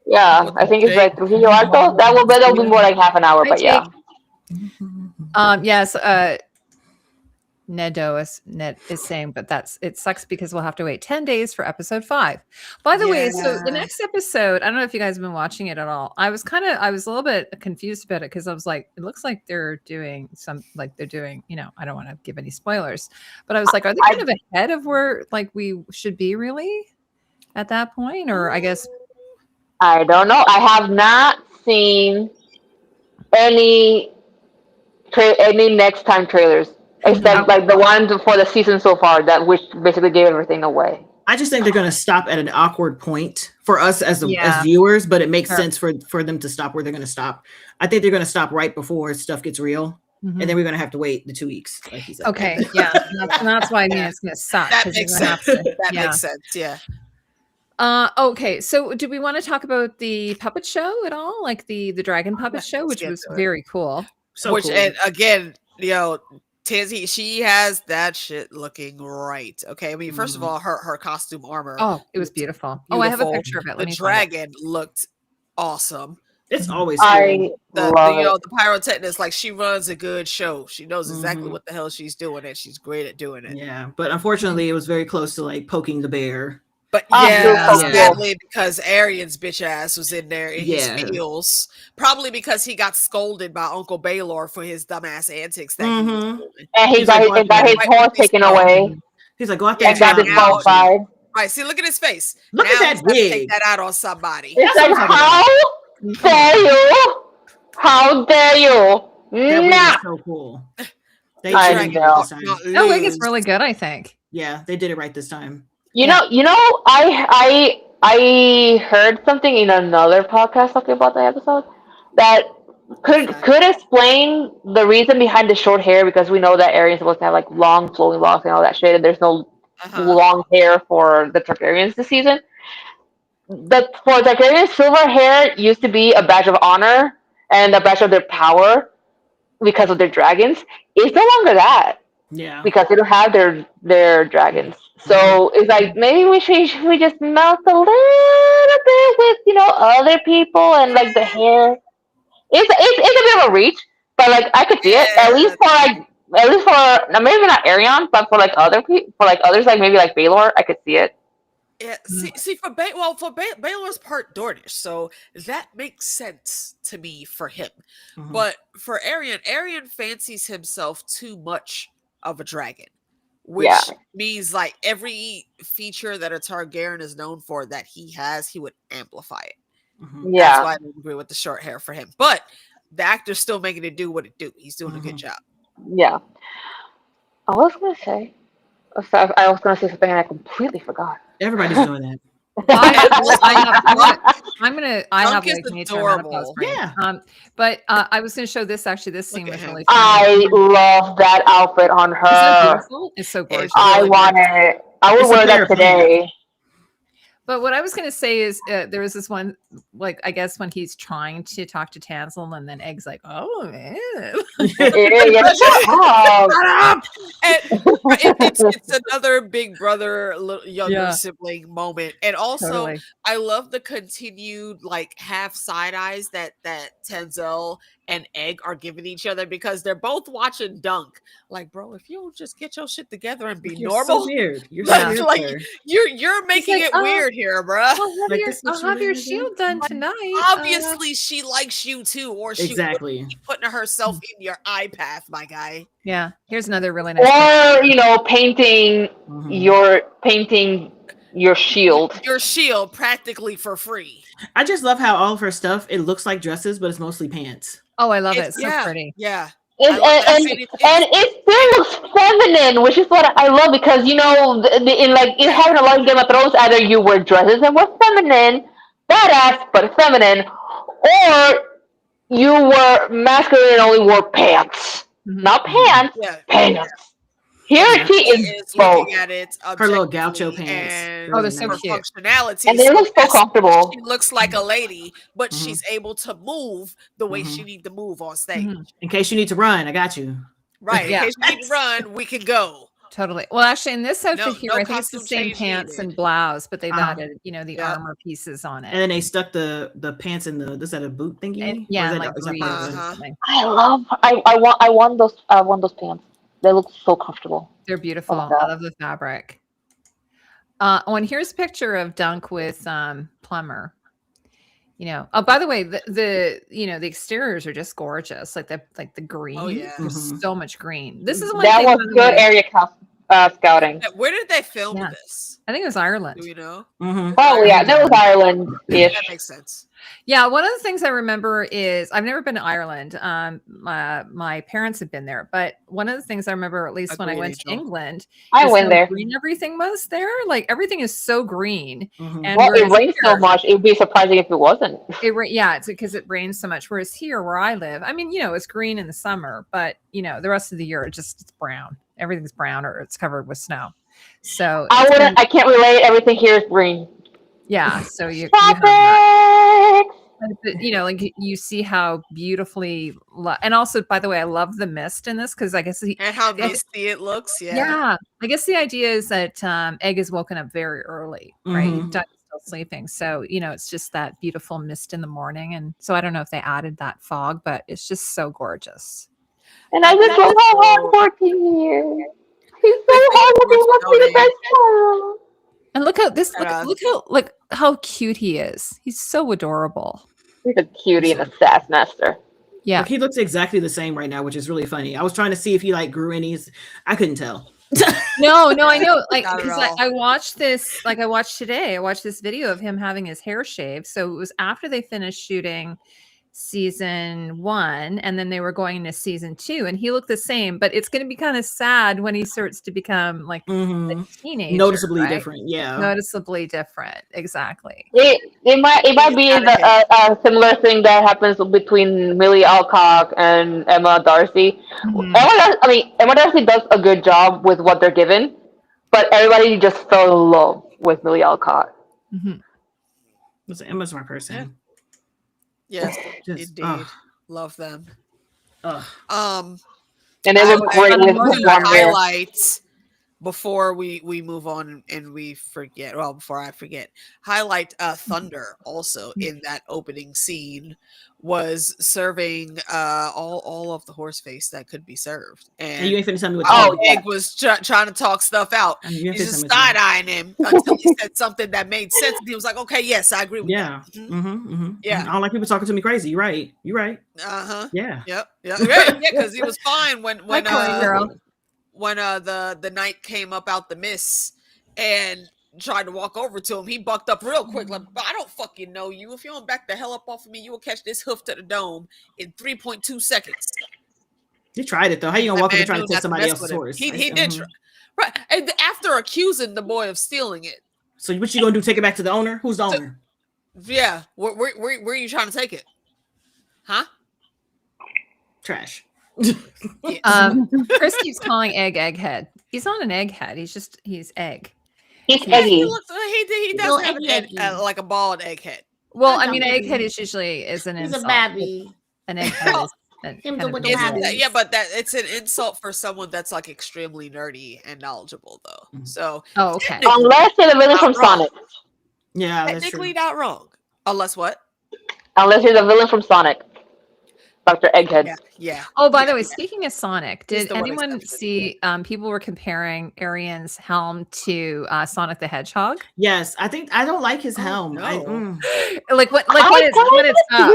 Yeah, I think it's like Trujillo Alto. That will be more like half an hour, but yeah. Yes. Nedo is saying, but it sucks because we'll have to wait 10 days for episode 5. By the way, so the next episode, I don't know if you guys have been watching it at all. I was a little bit confused about it because I was like, it looks like they're doing I don't want to give any spoilers, but I was like, are they kind of ahead of where like we should be really at that point? Or I guess I don't know. I have not seen any next time trailers. Except like the one for the season so far, which basically gave everything away. I just think they're going to stop at an awkward point for us as viewers, but it makes sense for them to stop where they're going to stop. I think they're going to stop right before stuff gets real, and then we're going to have to wait the 2 weeks. Like he said. Okay, yeah, that's why I mean it's going to suck. That makes sense. Makes sense. Yeah. Okay, so do we want to talk about the puppet show at all, like the dragon puppet show, which was very cool. So cool. And again, Tizzy, she has that shit looking right. Okay, I mean, first of all, her costume armor. Oh, it was beautiful. Oh, I have a picture of it. The dragon looked awesome. It's always cool. The pyrotechnist, like she runs a good show. She knows exactly what the hell she's doing, and she's great at doing it. Yeah, but unfortunately, it was very close to like poking the bear. But sadly, because Arian's bitch ass was in there in his heels, probably because he got scolded by Uncle Baylor for his dumbass antics. And he got his horse taken away. He's like, go out there and got disqualified. Right, see, look at his face. Look at that wig. Take that out on somebody. It's like, how dare you? How dare you? That wig is so cool. I know. That wig is really good, I think. Yeah, they did it right this time. You know, I heard something in another podcast talking about the episode that could explain the reason behind the short hair, because we know that Arian's supposed to have like long flowing locks and all that shit, and there's no long hair for the Targaryens this season. For Targaryens, silver hair used to be a badge of honor and a badge of their power because of their dragons. It's no longer that. Yeah. Because they don't have their dragons. So it's like maybe we just melt a little bit with other people and like the hair. It's a bit of a reach, but like I could see it at least for maybe not Arian, but for like other people, for like others, like maybe like Baylor, I could see it. Yeah, see for Baylor's part Dornish, so that makes sense to me for him. But for Arian fancies himself too much of a dragon, which means like every feature that a Targaryen is known for that he would amplify it. That's why I don't agree with the short hair for him. But the actor's still making it do what it do. He's doing a good job. Yeah. I was gonna say something and I completely forgot. Everybody's doing that. I have like adorable. But I was going to show this. Actually, this scene was really fun. I love that outfit on her. Isn't it beautiful? It's so gorgeous. I want it. I would wear that today. But what I was going to say is there was this one, like, I guess when he's trying to talk to Tansel and then Egg's like, oh, man. It's another big brother, younger sibling moment. And also, I love the continued, like, half side eyes that Tansel and Egg are giving each other because they're both watching Dunk. Like, bro, if you don't just get your shit together and be You're normal, so weird. You're like, so weird. like sir. you're making like, it weird here, bruh. I'll have your shield done tonight. Obviously, she likes you too, or she Exactly. would be putting herself in your eye path, my guy. Yeah. Here's another really nice. Or, you know, painting your shield. Your shield practically for free. I just love how all of her stuff, it looks like dresses, but it's mostly pants. Oh, I love it. It's- So yeah, pretty. Yeah. And it still looks feminine, which is what I love, because, you know, in having a lot of Game of Thrones, either you wear dresses and were feminine, badass but feminine, or you were masculine and only wore pants. Not pants, pants. Here she is both. Looking at it, Her little gaucho pants. And they're so her cute. functionality. And they look so comfortable. She looks like a lady, but she's able to move the way she needs to move on stage. In case you need to run, I got you. Right. Yeah. In case you need to run, we can go. Totally. Well, actually, in this outfit here, no I think it's the costume same change pants needed. and blouse, but they've added, you know, the Yeah. armor pieces on And it. then they stuck the pants in the, is that a boot thingy? And, Or yeah, is that- like is that greaves part of or it? something. I want those pants. They look so comfortable. They're beautiful. Oh, God. I love the fabric. Oh, and here's a picture of Dunk with Plumber. You know. Oh, by the way, the you know, the exteriors are just gorgeous. Like the green. Oh, yeah. There's so much green. This is one That thing, was by the good way, area scouting. Where did they film Yeah. this? I think it was Ireland. Do you know? Oh yeah, that was Ireland-ish. That makes sense. Yeah, one of the things I remember is I've never been to Ireland. My parents have been there, but one of the things I remember, at least when I Agreed, went to Angel. England, I is went how there. green everything was there. Like everything is so green. And Well, it whereas rains so here- much, it would be surprising if it wasn't. Yeah, it's because it rains so much. Whereas here, where I live, I mean, you know, it's green in the summer, but you know, the rest of the year it's brown. Everything's brown or it's covered with snow. So I can't relate. Everything here is green. yeah. So you have that. But, you know, like you see how beautifully, and also, by the way, I love the mist in this because I guess And how misty it looks. yeah, I guess the idea is that Egg is woken up very early, right? Duck's still sleeping, so you know it's just that beautiful mist in the morning, and so I don't know if they added that fog, but it's just so gorgeous. And I just love how hardworking he is. He's so hardworking. He wants to be the best child. And look how cute he is. He's so adorable. He's a cutie and a sass master. Yeah, Like, he looks exactly the same right now, which is really funny. I was trying to see if he like grew any. I couldn't tell. no, I know. Like, Not at because all. I watched this. Like, I watched this video of him having his hair shaved. So it was after they finished shooting season 1, and then they were going into season 2, and he looked the same. But it's going to be kind of sad when he starts to become like a teenager, Noticeably right? different. Yeah. Noticeably different. Exactly. It might be a similar thing that happens between Millie Alcock and Emma Darcy. Emma Darcy does a good job with what they're given, but everybody just fell in love with Millie Alcock. Emma's my person. Yes, Just, indeed. Love them. Ugh. And it was great with the one hair. highlights before we move on and we forget. Well, before I forget, highlight Thunder also in that opening scene was serving all of the horse face that could be served. And you ain't finna tell me what. Egg was trying to talk stuff out. You He's just side eyeing him until he said something that made sense. And he was like, "Okay, yes, I agree with that." Yeah. I don't like people talking to me crazy. You're right. Yeah. Yeah. Yeah, because he was fine when girl. when the knight came up out the mist and tried to walk over to him. He bucked up real quick, like, I don't fucking know you. If you don't back the hell up off of me, you will catch this hoof to the dome in 3.2 seconds. He tried it though. How you gonna walk up and try to knew take not to somebody mess else's with him. horse? He did try. Right. And after accusing the boy of stealing it. So what you gonna do? Take it back to the owner? Who's the owner? Yeah. Where are you trying to take it? Huh? Trash. Chris keeps calling Egg Egghead. He's not an egghead. He's egg. He's eggy. He does have an egg, like a bald egghead. Well, I mean, egghead is usually an insult. a babby. An egghead is kind of an insult. Yeah, but it's an insult for someone that's like extremely nerdy and knowledgeable, though. So, okay. Unless you're the villain from Sonic. Yeah, that's technically true. not wrong. Unless what? Unless you're the villain from Sonic. Dr. Egghead. Yeah. Oh, by the way, speaking of Sonic, He's did the one anyone exception. see people were comparing Arian's helm to Sonic the Hedgehog? Yes, I think I don't like his Oh, helm. no. Like when it's up.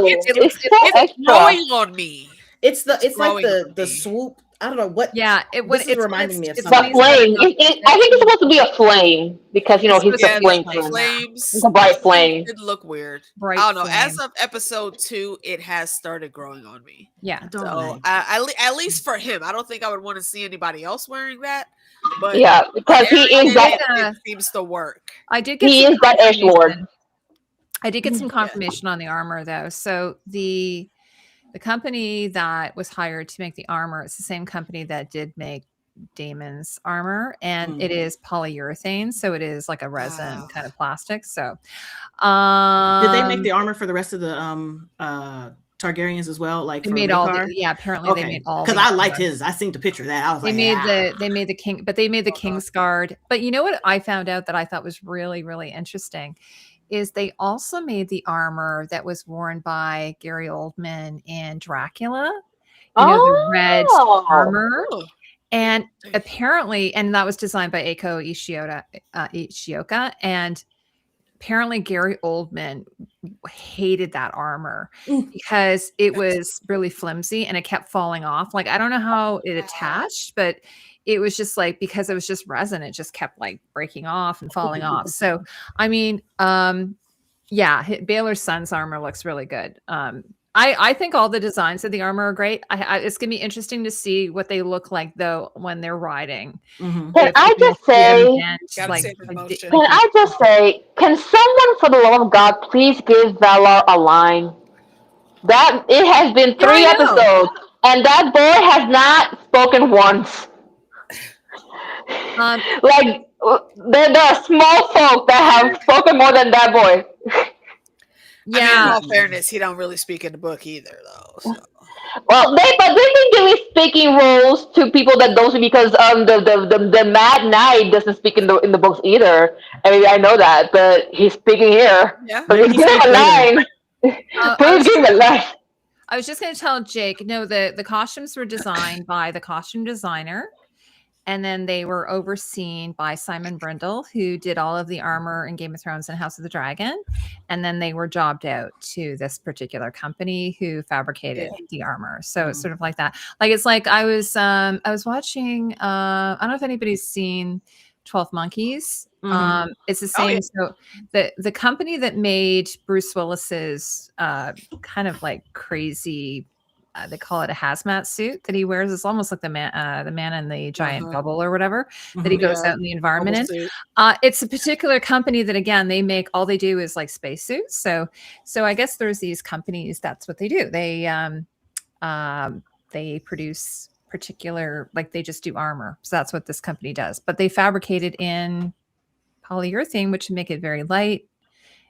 It's growing on me. It's like growing on the me. swoop. I don't know what. Yeah, This is reminding me of The something. flame. I think it's supposed to be a flame because he's the flame king. Flames. It's a bright flame. It look weird. Bright I don't know. flame. As of episode 2, it has started growing on me. Yeah. So at least for him, I don't think I would want to see anybody else wearing that. But yeah, because he is that. It seems to work. I did get. He is that edge lord. I did get some confirmation on the armor though. So the company that was hired to make the armor, it's the same company that did make Damon's armor, and it is polyurethane, so it is like a resin kind of plastic. So did they make the armor for the rest of the Targaryens as well? Like they made all apparently they made all, because I liked his. I seen the picture of that. I was they made the king, but they made the King's Guard. But you know what I found out that I thought was really, really interesting is they also made the armor that was worn by Gary Oldman in Dracula. You know, the red armor. And apparently, and that was designed by Eiko Ishioka. And apparently Gary Oldman hated that armor because it was really flimsy and it kept falling off. Like, I don't know how it attached, but it was just like, because it was just resin, it just kept like breaking off and falling off. So, I mean, yeah, Baylor's son's armor looks really good. I think all the designs of the armor are great. It's going to be interesting to see what they look like, though, when they're riding. Can I just say, can someone, for the love of God, please give Valar a line? That it has been 3 episodes, and that boy has not spoken once. Like, there are small folk that have spoken more than that boy. Yeah. I mean, in all fairness, he don't really speak in the book either, though. So. Well, they've been giving speaking roles to people that don't speak, because the Mad Knight doesn't speak in the books either. I mean, I know that, but he's speaking here. Yeah. So give him a line. Please give him a line. I was just going to tell Jake, no, the costumes were designed by the costume designer. And then they were overseen by Simon Brindle, who did all of the armor in Game of Thrones and House of the Dragon. And then they were jobbed out to this particular company who fabricated the armor. So it's sort of like that. Like, it's like I was watching, I don't know if anybody's seen 12 Monkeys. It's the same. So the company that made Bruce Willis's kind of like crazy, they call it a hazmat suit that he wears. It's almost like the man in the giant bubble or whatever that he goes out in the environment in. It's a particular company that, again, they make, all they do is like spacesuits. So I guess there's these companies, that's what they do. They produce particular, like, they just do armor. So that's what this company does. But they fabricate it in polyurethane, which would make it very light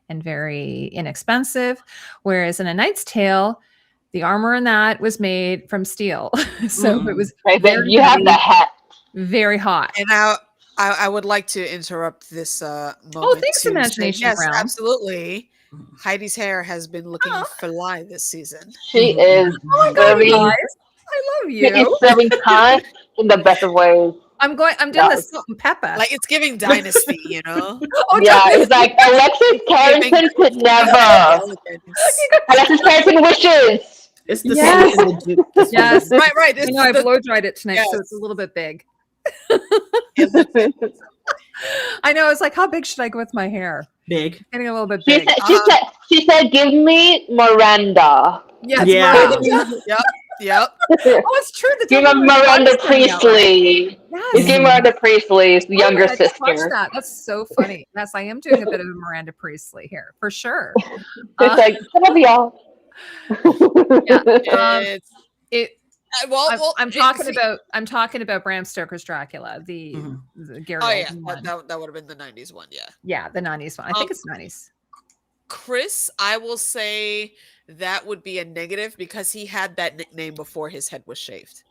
and very inexpensive. Whereas in A Knight's Tale, the armor in that was made from steel. So it was you have the hat. Very hot. And I would like to interrupt this moment. Oh, thanks, Imagination Yes, Realm. Absolutely. Heidi's hair has been looking fly this season. She is serving. I love you. She is serving time in the best of ways. I'm doing the salt and pepper. Like, it's giving Dynasty, you know? It's like Alexis Carrington could never. Alexis Carrington wishes. It's the same. Yes. Right. You know, I blow dried it tonight, so it's a little bit big. I know. It's like, how big should I go with my hair? Big. Getting a little bit big. She said, give me Miranda. Yes, Yep. Oh, it's true. Give me Miranda Priestley. Yes. Give Miranda Priestley's younger sister. That's so funny. Yes, I am doing a bit of a Miranda Priestley here, for sure. It's like, some of y'all. I'm talking about Bram Stoker's Dracula, the Gary Oldman one. That would have been the 90s one. Yeah, the 90s one. I think it's 90s. Chris, I will say that would be a negative because he had that nickname before his head was shaved.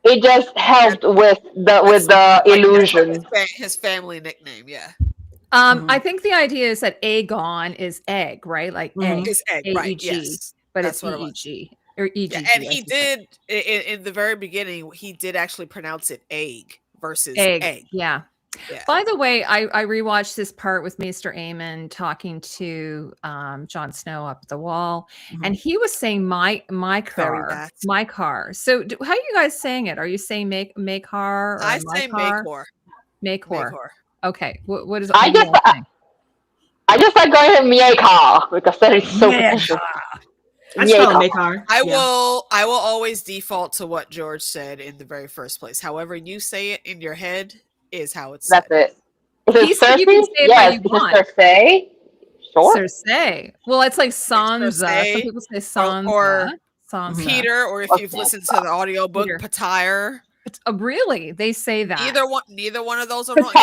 It just helped with the illusion. His family nickname, yeah. I think the idea is that Aegon is egg, right? Like egg is egg, right? Yes, but it's EEG. or EGG. Yeah, and he did in the very beginning. He did actually pronounce it egg versus egg. Yeah. Yeah. By the way, I rewatched this part with Maester Aemon talking to Jon Snow up at the wall, and he was saying my car. So how are you guys saying it? Are you saying make car? Or I say Makor. Makor. Okay. What is? I just like going to Miekar because that is so precious. I spell Makar. I will always default to what George said in the very first place. However you say it in your head is how it's said. That's it. Is it Cersei? You can say it yes, is it Cersei? Sure. Cersei. Well, it's like Sansa. Some people say Sansa. Or Sansa. Peter, or if you've listened to the audiobook, Patire. Really? They say that. Neither one of those are wrong.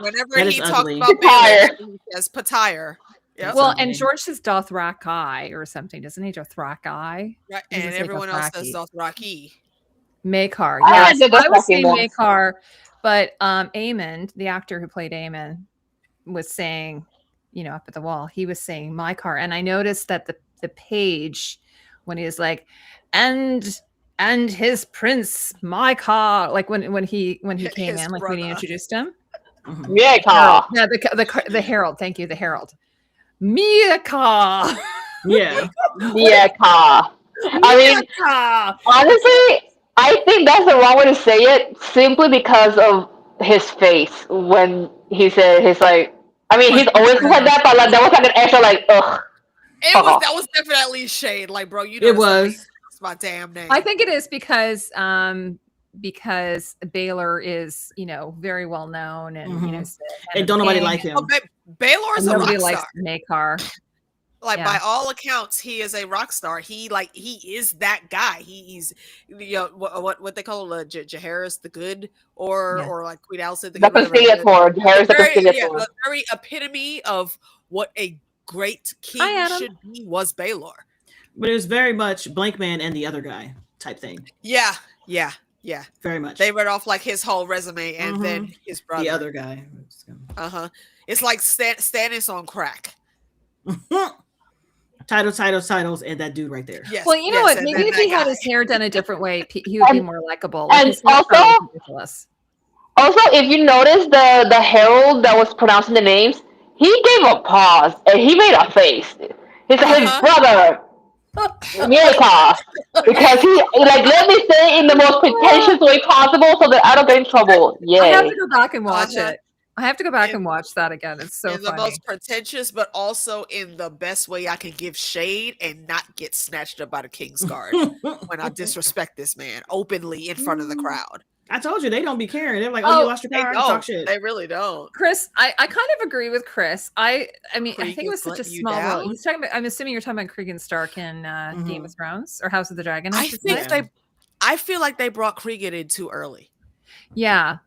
Whenever he talks about Baelish, he says Patire. Yep. Well, and George says Dothraki or something, doesn't he? Dothraki. Right, and everyone else says Dothraki. Makar. Yes, I was saying Makar, but Aemon, the actor who played Aemon, was saying, up at the wall, he was saying my car, and I noticed that the page when he was like, and his prince, my car, like when he came in, like when he introduced him. Yeah, the herald. Thank you, the herald. Mieka. Yeah. Mieka. I mean, honestly, I think that's the wrong way to say it, simply because of his face when he said he's like. I mean, he's always like that, but like that was like an extra like, ugh. That was definitely shade, like, bro. It was. It's my damn name. I think it is because Baylor is, very well known and and don't nobody like him. Baylor is a rock star. Likes Makar. Like by all accounts, he is a rock star. He is that guy. He's what they call Jaehaerys the Good, or like Queen Alicent the Good. The very epitome of what a great king should be was Baylor. But it was very much Blank Man and the other guy type thing. Yeah. Very much. They read off like his whole resume and then his brother. The other guy. It's like Stannis on crack. Titles, and that dude right there. Yes, well, you know what? Maybe if he had his hair done a different way, he would be more likable. And also, if you notice the herald that was pronouncing the names, he gave a pause and he made a face. He said his brother, Mieka, because he let me say it in the most pretentious way possible so that I don't get in trouble. Yeah, I have to go back and watch it. I have to go back and watch that again. It's so funny. The most pretentious, but also in the best way I can give shade and not get snatched up by the King's Guard when I disrespect this man openly in front of the crowd. I told you they don't be caring. They're like, "Oh, you lost your car." Talk shit. They really don't. Chris, I kind of agree with Chris. I mean, I think it was such a small role. He's talking about. I'm assuming you're talking about Cregan Stark in Game of Thrones or House of the Dragon. I feel like they brought Cregan in too early. Yeah.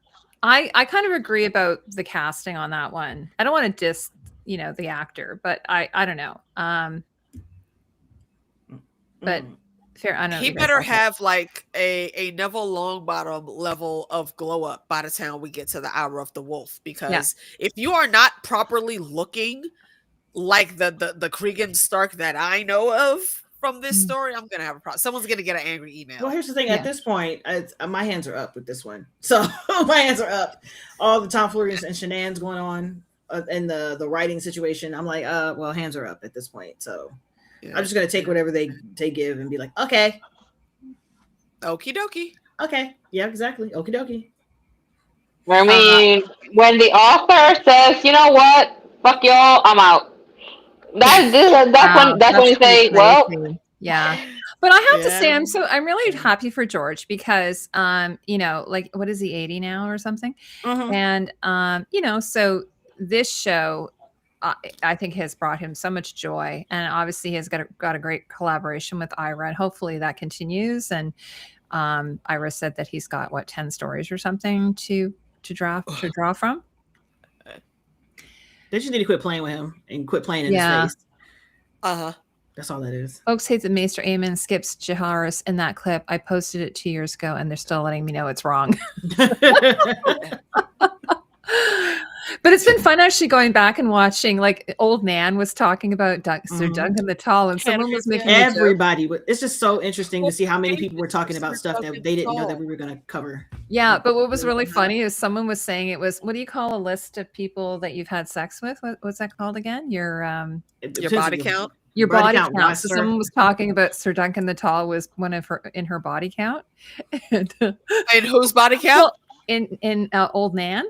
I kind of agree about the casting on that one. I don't want to diss, the actor, but I don't know. But fair. I don't know. He better have like a Neville Longbottom level of glow up by the time we get to the Hour of the Wolf, because if you are not properly looking like the Cregan Stark that I know of from this story, I'm gonna have a problem. Someone's gonna get an angry email. Well, here's the thing. At this point, my hands are up with this one. So my hands are up. All the tomfoolery and shenanigans going on in the writing situation. I'm like, well, hands are up at this point. So I'm just gonna take whatever they give and be like, okay, okie dokie. Okay, yeah, exactly. Okie dokie. I mean, when the author says, you know what, fuck y'all, I'm out. That's when you say, well, yeah. But I have to say, I'm really happy for George because, like, what is he, 80 now or something? And, so this show, I think has brought him so much joy, and obviously he has got a great collaboration with Ira, and hopefully that continues. And Ira said that he's got 10 stories or something to draw from. They just need to quit playing with him and quit playing in his face. That's all that is. Folks hate that Maester Aemon skips Jaehaerys in that clip. I posted it 2 years ago, and they're still letting me know it's wrong. But it's been fun actually going back and watching. Like old Nan was talking about Sir Duncan the Tall, and someone was making everybody. It's just so interesting to see how many people were talking about stuff that they didn't know that we were going to cover. Yeah, but what was really funny is someone was saying it was, what do you call a list of people that you've had sex with? What's that called again? Your body count. Your body count. So someone was talking about Sir Duncan the Tall was one of her in her body count. And whose body count? In old Nan.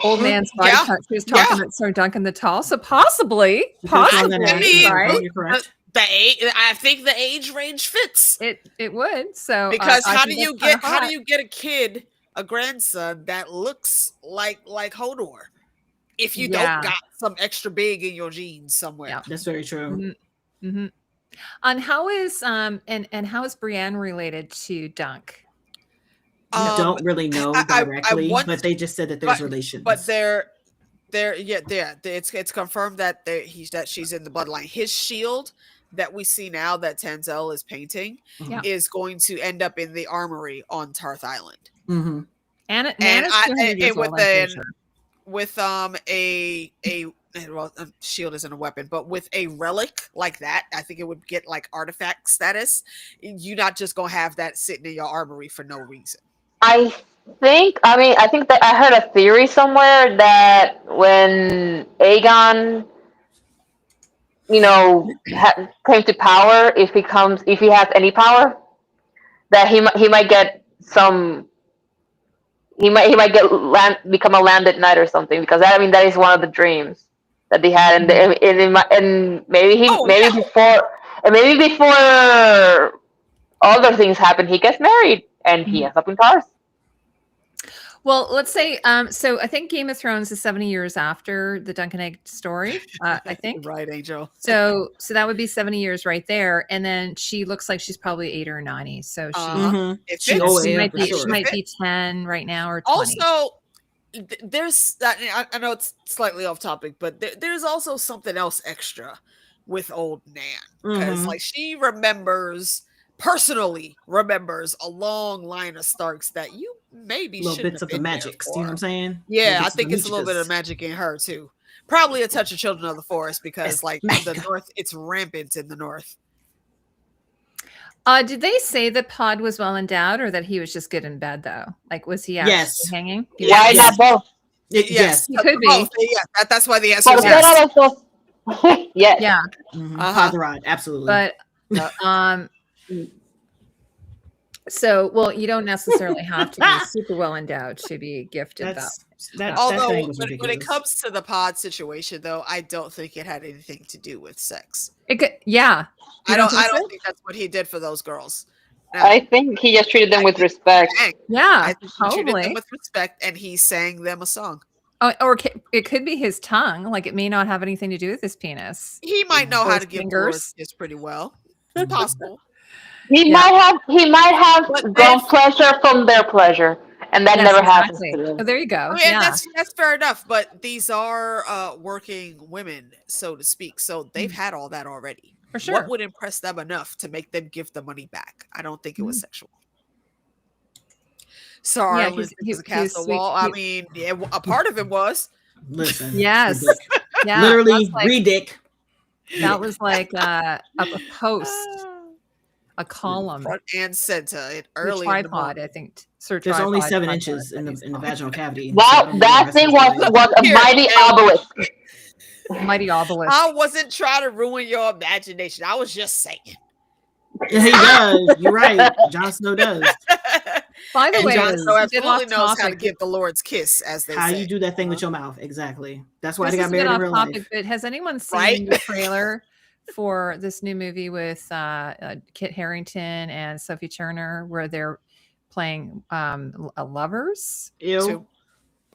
Old Nan's body count. She was talking about Sir Duncan the Tall. So possibly, right? The age, I think the age range fits. It would. So because how do you get a kid, a grandson that looks like Hodor if you don't got some extra big in your genes somewhere? Yeah, that's very true. And how is and how is Brienne related to Dunk? Don't really know directly, but they just said that there's relations. But it's confirmed that she's in the bloodline. His shield that we see now that Tanzel is painting is going to end up in the armory on Tarth Island. Mm-hmm. And with a shield isn't a weapon, but with a relic like that, I think it would get like artifact status. You're not just gonna have that sitting in your armory for no reason. I think that I heard a theory somewhere that when Aegon, came to power, if he has any power, that he might get some. He might become a landed knight or something, because that is one of the dreams that they had, and maybe before other things happen, he gets married and he ends up in Tarth. Well, let's say, so I think Game of Thrones is 70 years after the Dunk and Egg story, I think. Right, Angel. So that would be 70 years right there. And then she looks like she's probably 80 or 90. So she might be 10 right now or 20. Also, there's, I know it's slightly off topic, but there's also something else extra with old Nan. Because like she personally remembers a long line of Starks that you maybe little bits of the magic. You know what I'm saying? Yeah, I think it's a little bit of magic in her too. Probably a touch of Children of the Forest, because like the North, it's rampant in the North. Did they say that Pod was well endowed, or that he was just good in bed though? Like, was he actually hanging? Why not both? Yes, he could be. Yeah, that's why the answer is yes. Yeah. Podrod, absolutely. But so, well, you don't necessarily have to be super well endowed to be gifted. Although, when it comes to the Pod situation, though, I don't think it had anything to do with sex. It could, I don't think that's what he did for those girls. No. I think he just treated them with respect. Yeah, I think he treated them with respect, and he sang them a song. Or it could be his tongue. Like, it may not have anything to do with his penis. He might know how to give fingers pretty well. It's possible. He might have drawn pleasure from their pleasure, and that never happens to them. Oh, there you go. That's fair enough. But these are working women, so to speak. So they've had all that already. For sure. What would impress them enough to make them give the money back? I don't think it was sexual. Sorry, he's a castle wall. I mean, a part of it was. Listen. Yes. Yeah. Literally, re-dick. That was like a post. A column, front and center, early tripod. I think. There's only 7 inches in the vaginal cavity. That thing was a mighty obelisk. Mighty obelisk. I wasn't trying to ruin your imagination. I was just saying. He does. You're right. Jon Snow does. By the way, Jon Snow absolutely knows how to give the Lord's kiss, as they say. How you do that thing with your mouth? Exactly. That's why they got married in real life. But has anyone seen the trailer for this new movie with Kit Harington and Sophie Turner, where they're playing lovers? Ew.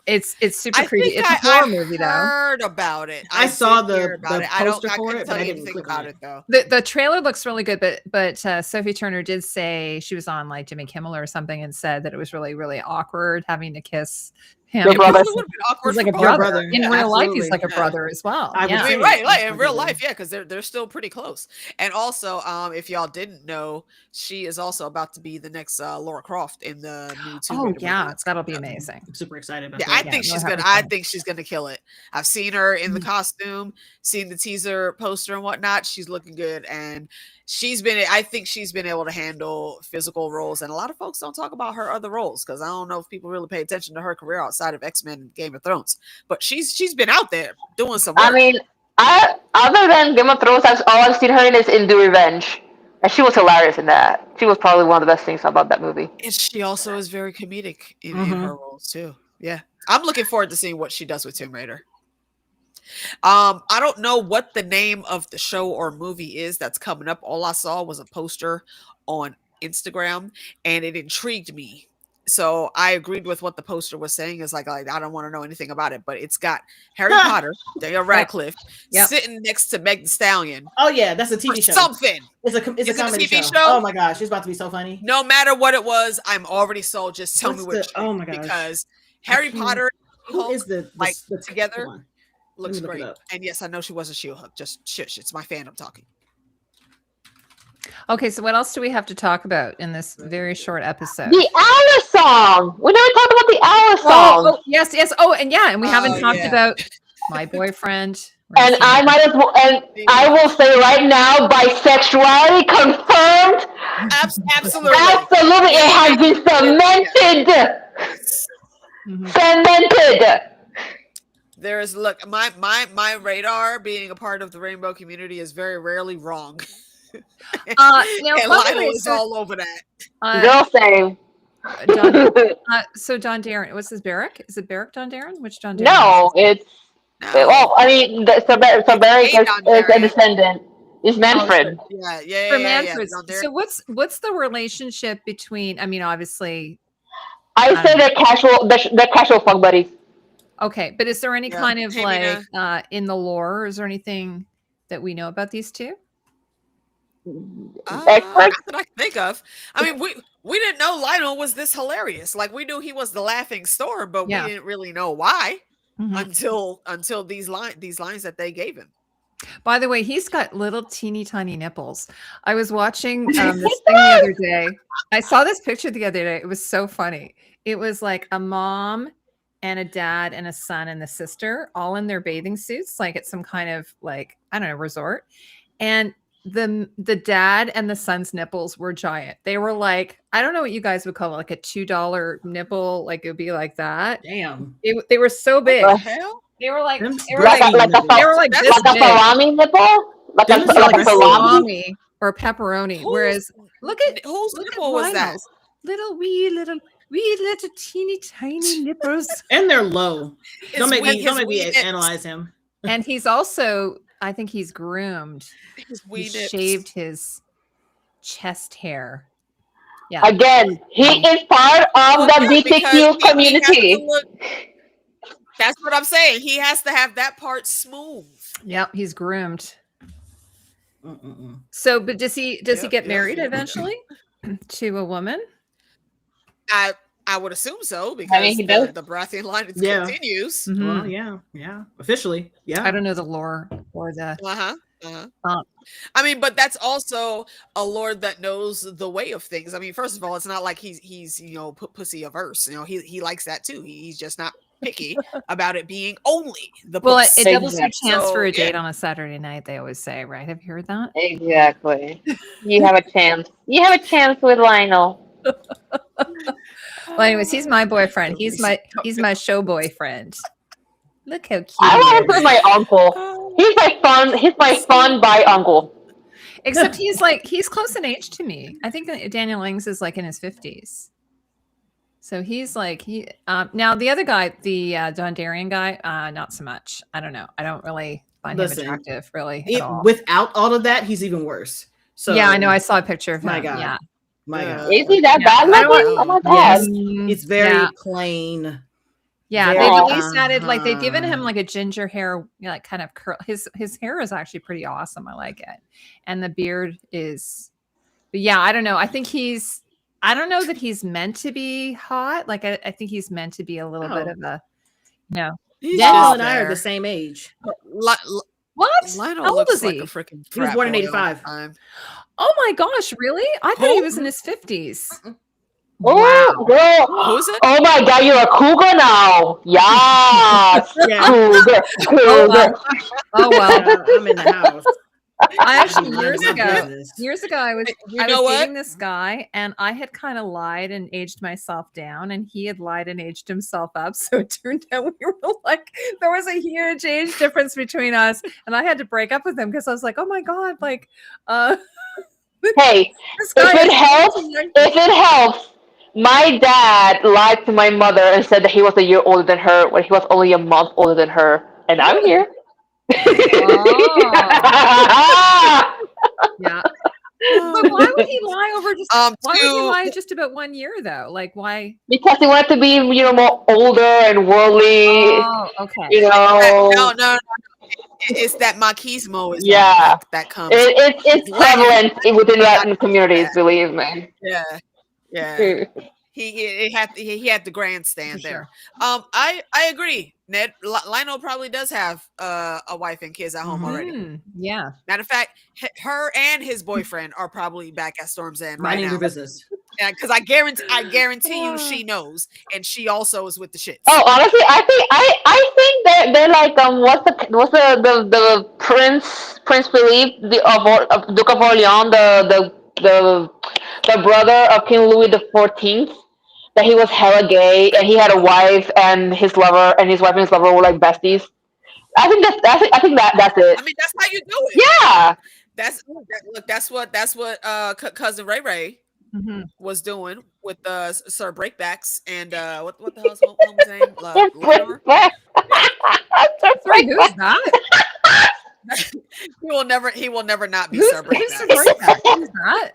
It's super creepy. It's a horror movie, though. I heard about it. I saw the poster for it, but I didn't think about it though. The trailer looks really good, but Sophie Turner did say, she was on like Jimmy Kimmel or something, and said that it was really, really awkward having to kiss him. Your brother. It would have been awkward He's like for a both. brother. In Yeah, real life, he's absolutely. like a Yeah. brother as well. I would Yeah. I mean, say right, it. like in real Absolutely. life, yeah, because they're still pretty close. And also, if y'all didn't know, she is also about to be the next Laura Croft in the new Tomb Oh Raider movie yeah, that's that'll coming be out. amazing. I'm super excited about Yeah, that. I think we'll she's have gonna. her I fun. think she's gonna kill it. I've seen her in the costume, seen the teaser poster and whatnot. She's looking good, and she's been. I think she's been able to handle physical roles, and a lot of folks don't talk about her other roles because I don't know if people really pay attention to her career outside of X-Men and Game of Thrones. But she's been out there doing some work. I mean, other than Game of Thrones, all I've seen her in is In Do Revenge, and she was hilarious in that. She was probably one of the best things about that movie. And she also is very comedic in Mhm. her roles too. Yeah, I'm looking forward to seeing what she does with Tomb Raider. I don't know what the name of the show or movie is that's coming up. All I saw was a poster on Instagram, and it intrigued me. So I agreed with what the poster was saying. Is like I don't want to know anything about it, but it's got Harry Potter, Daniel Radcliffe, Yep. sitting next to Meg Thee Stallion. Oh yeah, that's a For TV show. something. It's a Is it a comedy TV show. show? Oh my gosh, it's about to be so funny. No matter what it was, I'm already sold. Just tell What's me which. the- oh my gosh. Because Harry can't- Potter and Who Hulk is the like, the together? hold on. looks me look it great. up. And yes, I know she was a She-Hulk. Just shush. It's my fandom talking. Okay, so what else do we have to talk about in this very short episode? The Alice song. We never talked about the Alice song. Oh, yes. Oh, and yeah, and we haven't Oh, talked yeah. about My Boyfriend. And I might as well, and I will say right now, bisexuality confirmed. Absolutely. Absolutely, it has been cemented. Mhm. Cemented. There is look, my radar being a part of the rainbow community is very rarely wrong. Now, And by the Lionel way, is so, all over that. Girl, same. Don, so Don Darren, what's his Barrick? Is it Barrick Don Darren? Which Don Darren? No, it's No. well. I mean, so Barry Hey, is Don a Darren. descendant. It's Manfred. Yeah. For yeah, Manfred. Don Darren. So what's the relationship between? I mean, obviously, I say they're casual. They're casual fuck buddies. okay, but is there any Yeah. kind of Hey, like Mina. in the lore? Is there anything that we know about these two? Experts. Not that I can think of. I mean, we didn't know Lionel was this hilarious. Like we knew he was the laughing storm, but Yeah. we didn't really know why Mhm. until these lines that they gave him. By the way, he's got little teeny tiny nipples. I was watching this thing the other day. I saw this picture the other day. It was so funny. It was like a mom and a dad and a son and the sister all in their bathing suits, like at some kind of like, I don't know, resort. And the dad and the son's nipples were giant. They were like, I don't know what you guys would call it, like a $2 nipple, like it would be like that. Damn. They were so big. What the hell? They were like, Them they were Like like, a, like a, they were like That's this like a big. salami nipple. Like Them a is like like a salami. Salami or pepperoni. Whose- Whereas look at whose look at nipple was that? Lionel's. Little wee little teeny tiny nipples. And they're low. Don't make me nips. analyze him. And he's also, I think he's groomed. His He wee nips. shaved his chest hair. Yeah. Again, he is part of Well, the yeah, because BTQ he has to community. look- that's what I'm saying. He has to have that part smooth. Yep, he's groomed. Mm-mm-mm. So, but does he Yep, get yep, married yep. eventually to a woman? I would assume so because he does. the Baratheon line Yeah. continues. Well, yeah. Officially. Yeah. I don't know the lore or the. I mean, but that's also a lord that knows the way of things. I mean, first of all, it's not like he's pussy averse. He likes that too. He's just not picky about it being only the Well, puss. it doubles your Exactly. chance for a So, yeah. date on a Saturday night. They always say, right? Have you heard that? Exactly. You have a chance. You have a chance with Lionel. Well, anyways, he's my boyfriend. He's my show boyfriend. Look how cute. I he want is. to be my uncle. He's my fun by uncle. Except he's close in age to me. I think that Daniel Ings is like in his 50s. So he's like now the other guy, the Don Darien guy, not so much. I don't know. I don't really find him attractive really at all. Without all of that, he's even worse. So yeah, I know. I saw a picture of him. My God. Yeah. My God. Is he that bad looking? Oh my god. Yes. Mm, It's very yeah. plain. Yeah, Very- they've at least added like they've given him Uh-huh. like a ginger hair, like kind of curl. His hair is actually pretty awesome. I like it, and the beard is. But yeah, I don't know. I think he's I don't know that he's meant to be hot. Like I think he's meant to be a little bit of a, Daniel and I are the same age. What? Lionel How old looks is like he? a freaking. He was born in frat boy all 85. the time. Oh my gosh, really? I thought he was in his 50s. Oh, girl. Who's it? Oh my God, you're a cougar now. Yes. Yeah. Cougar. Oh well. I'm in the house. I actually Minding years my ago business. I was You know what? dating this guy, and I had kind of lied and aged myself down, and he had lied and aged himself up. So it turned out we were like, there was a huge age difference between us, and I had to break up with him because I was like, oh my God, like, Hey, this guy if it helps, my dad lied to my mother and said that he was a year older than her when he was only a month older than her, and I'm here. Yeah. But why would he lie over just why would he lie just about 1 year though? Like why? Because he wanted to be, more older and worldly. Oh, okay. No. It's that machismo. That comes. It's prevalent within Latin communities, believe me. Yeah. He had the grandstand there. I agree. Ned Lionel probably does have a wife and kids at home already. Yeah. Matter of fact, her and his boyfriend are probably back at Storm's End right Minding now. your business. Yeah, because I guarantee you she knows, and she also is with the shits. Oh, honestly, I think they're like what's the Prince Philippe of Duke of Orleans, the brother of King Louis XIV, that he was hella gay and he had a wife and his lover, and his wife and his lover were like besties. I think that's it. I mean, that's how you do it. Yeah. That's what cousin Ray was doing with Sir Breakbacks and what the hell's homie's name? Who's that? He will never not be Sir Breakbacks. Who's that?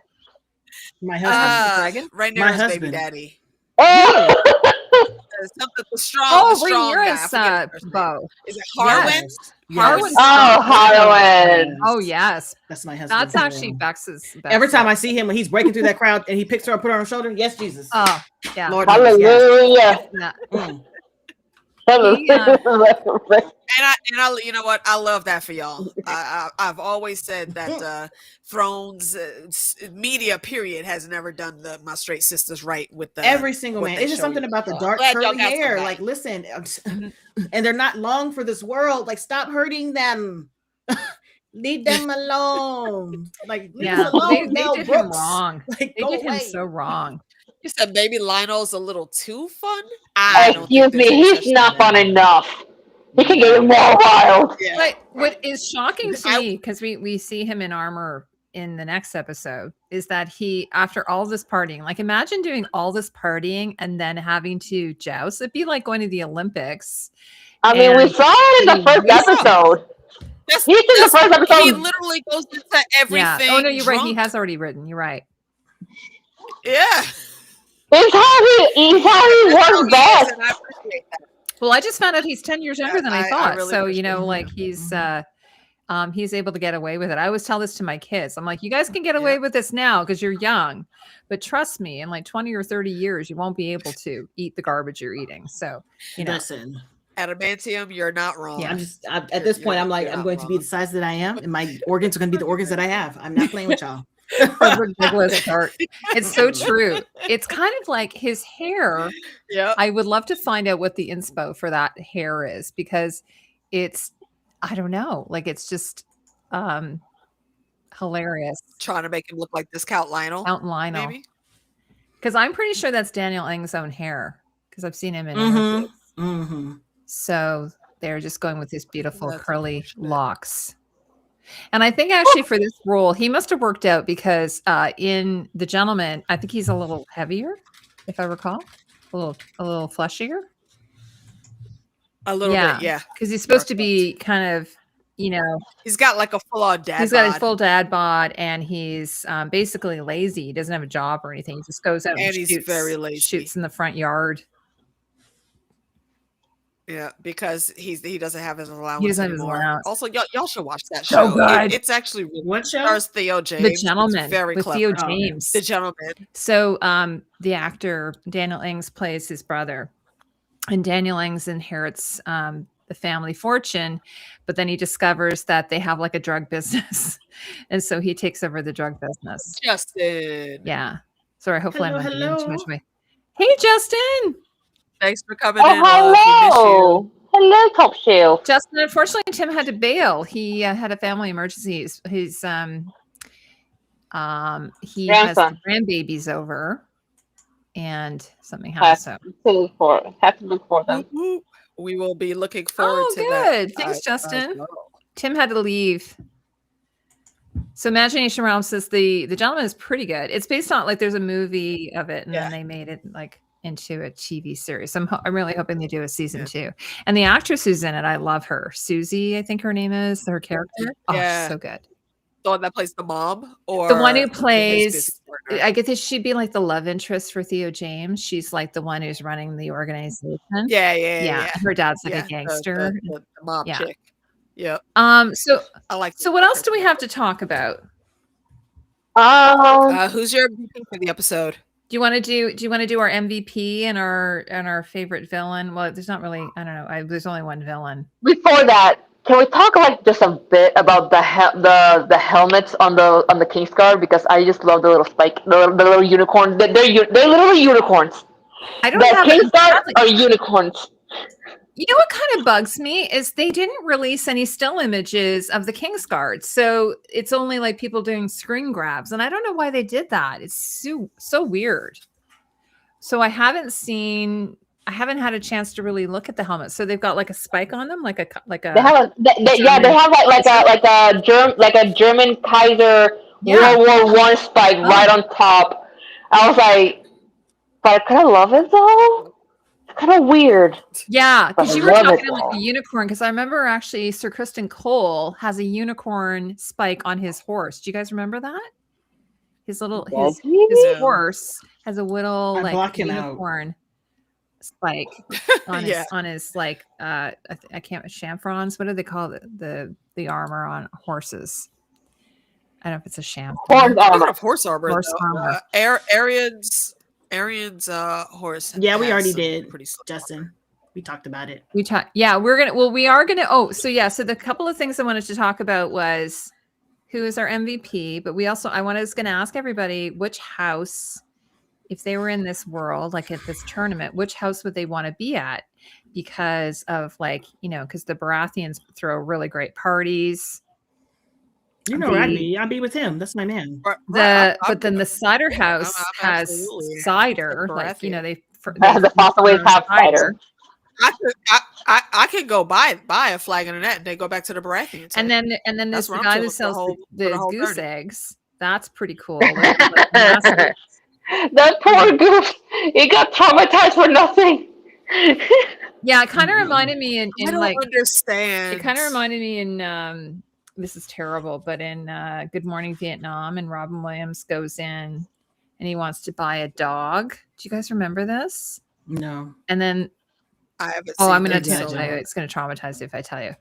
My husband. Right My now, his husband. baby daddy. Oh. Something the strong guy. Beau. Is it Harwin? Yes. Harwin. Oh yes, that's my husband. That's actually Bex's. Every time I see him when he's breaking through that crowd and he picks her up, put her on her shoulder. Yes, Jesus. Oh yeah. Lord, hallelujah. Yeah. And I, you know what? I love that for y'all. I've always said that Thrones media period has never done my straight sisters right with the every single man. It's just something about the dark curly hair. Like, listen, and they're not long for this world. Like, stop hurting them. Leave them alone. Like, leave them alone. They did him wrong. Like, they did him so wrong. You said maybe Lionel's a little too fun. Excuse me, he's not fun enough. He can get more wild. Yeah. But what is shocking to me, because we see him in armor in the next episode, is that he, after all this partying, like imagine doing all this partying and then having to joust. It'd be like going to the Olympics. I mean, we saw it in the first episode. He's in the first episode. He literally goes into everything. Yeah. Oh no, you're right. He has already written. You're right. Yeah. It's how he works best. And I appreciate that. Well, I just found out he's 10 years younger than I thought. Really so, like he's able to get away with it. I always tell this to my kids. I'm like, you guys can get away with this now because you're young, but trust me, in like 20 or 30 years, you won't be able to eat the garbage you're eating. So, listen, adamantium, you're not wrong. Yeah, at this point, I'm going to be the size that I am, and my organs are going to be the organs that I have. I'm not playing with y'all. It's so true. It's kind of like his hair. Yeah. I would love to find out what the inspo for that hair is, because it's, I don't know, like it's just hilarious. Trying to make him look like this Count Lionel. Maybe. Because I'm pretty sure that's Daniel Ng's own hair, because I've seen him in interviews. So they're just going with his beautiful curly locks. And I think actually for this role, he must have worked out, because in The Gentleman, I think he's a little heavier, if I recall, a little fleshier. A little bit, yeah. Because he's supposed to be kind of, he's got like a full-on dad. He's got his full dad bod, and he's basically lazy. He doesn't have a job or anything. He just goes out and he's very lazy. Shoots in the front yard. Yeah, because he doesn't have his He allowance doesn't have his anymore. allowance. Also, y'all should watch that So show. good. It's actually really What show? stars Theo James. The It's Gentleman very with clever. Theo Oh, okay. James. The Gentleman. So the actor Daniel Ings plays his brother, and Daniel Ings inherits the family fortune, but then he discovers that they have like a drug business, and so he takes over the drug business. Justin. Yeah. Sorry, hopefully I'm not giving too much Hello. away. Hey, Justin. Thanks for coming Oh, in. Love. We miss you. hello, Top Shelf. Justin, unfortunately, Tim had to bail. He had a family emergency. He has the grandbabies over, and something happened. Have to look for them. Whoop, whoop. We will be looking forward Oh, to that. good. Thanks, Justin. Tim had to leave. So Imagination Realm says the Gentleman is pretty good. It's based on, like, there's a movie of it, and then they made it like into a TV series. I'm really hoping they do a season 2. And the actress who's in it, I love her. Susie, I think her name is, her character. Yeah. Oh, so good. The one that plays the mom, or The one who his plays, business partner? I guess she'd be like the love interest for Theo James. She's like the one who's running the organization. Yeah. Her dad's like a gangster. The mom chick. Yep. So I like. So what else do we have to talk about? Who's your MVP for the episode? Do you want to do our MVP and our favorite villain? Well, there's not really. I don't know. There's only one villain. Before that, can we talk like just a bit about the helmets on the Kingsguard, because I just love the little spike, the little unicorn. They're literally unicorns. I don't The have Kingsguard are unicorns. You know what kind of bugs me is they didn't release any still images of the Kingsguard, so it's only like people doing screen grabs, and I don't know why they did that. It's so weird. So I haven't had a chance to really look at the helmets. So they've got like a spike on them, like a. They have a German Kaiser World War I spike right on top. I was like, but I kind of love it though. It's kind of weird. Yeah, because you were love talking it, like though. a unicorn. Because I remember actually Sir Kristen Cole has a unicorn spike on his horse. Do you guys remember that? His horse has a little like unicorn spike on his like I can't chamfrons. What do they call the armor on horses? I don't know if it's a chamfron. Horse armor. Horse armor. Arian's horse. Yeah, we already did. Pretty slow. Justin, we talked about it. We are gonna. Oh, so so the couple of things I wanted to talk about was who is our MVP, but I was going to ask everybody which house, if they were in this world, like at this tournament, which house would they want to be at? Because of because the Baratheons throw really great parties. You know where I'd be with him. That's my man. But then the cider house has cider, the Fossaways have cider. I could go buy a flag and a net, and they go back to the Baratheons. And then there's the guy that sells the goose eggs. That's pretty cool. That poor goose, he got traumatized for nothing. Yeah, it kind of reminded me in I don't understand. It kind of reminded me in this is terrible, but in Good Morning Vietnam, and Robin Williams goes in and he wants to buy a dog. Do you guys remember this? No. And then I haven't I'm going to seen tell you. It's going to traumatize you if I tell you.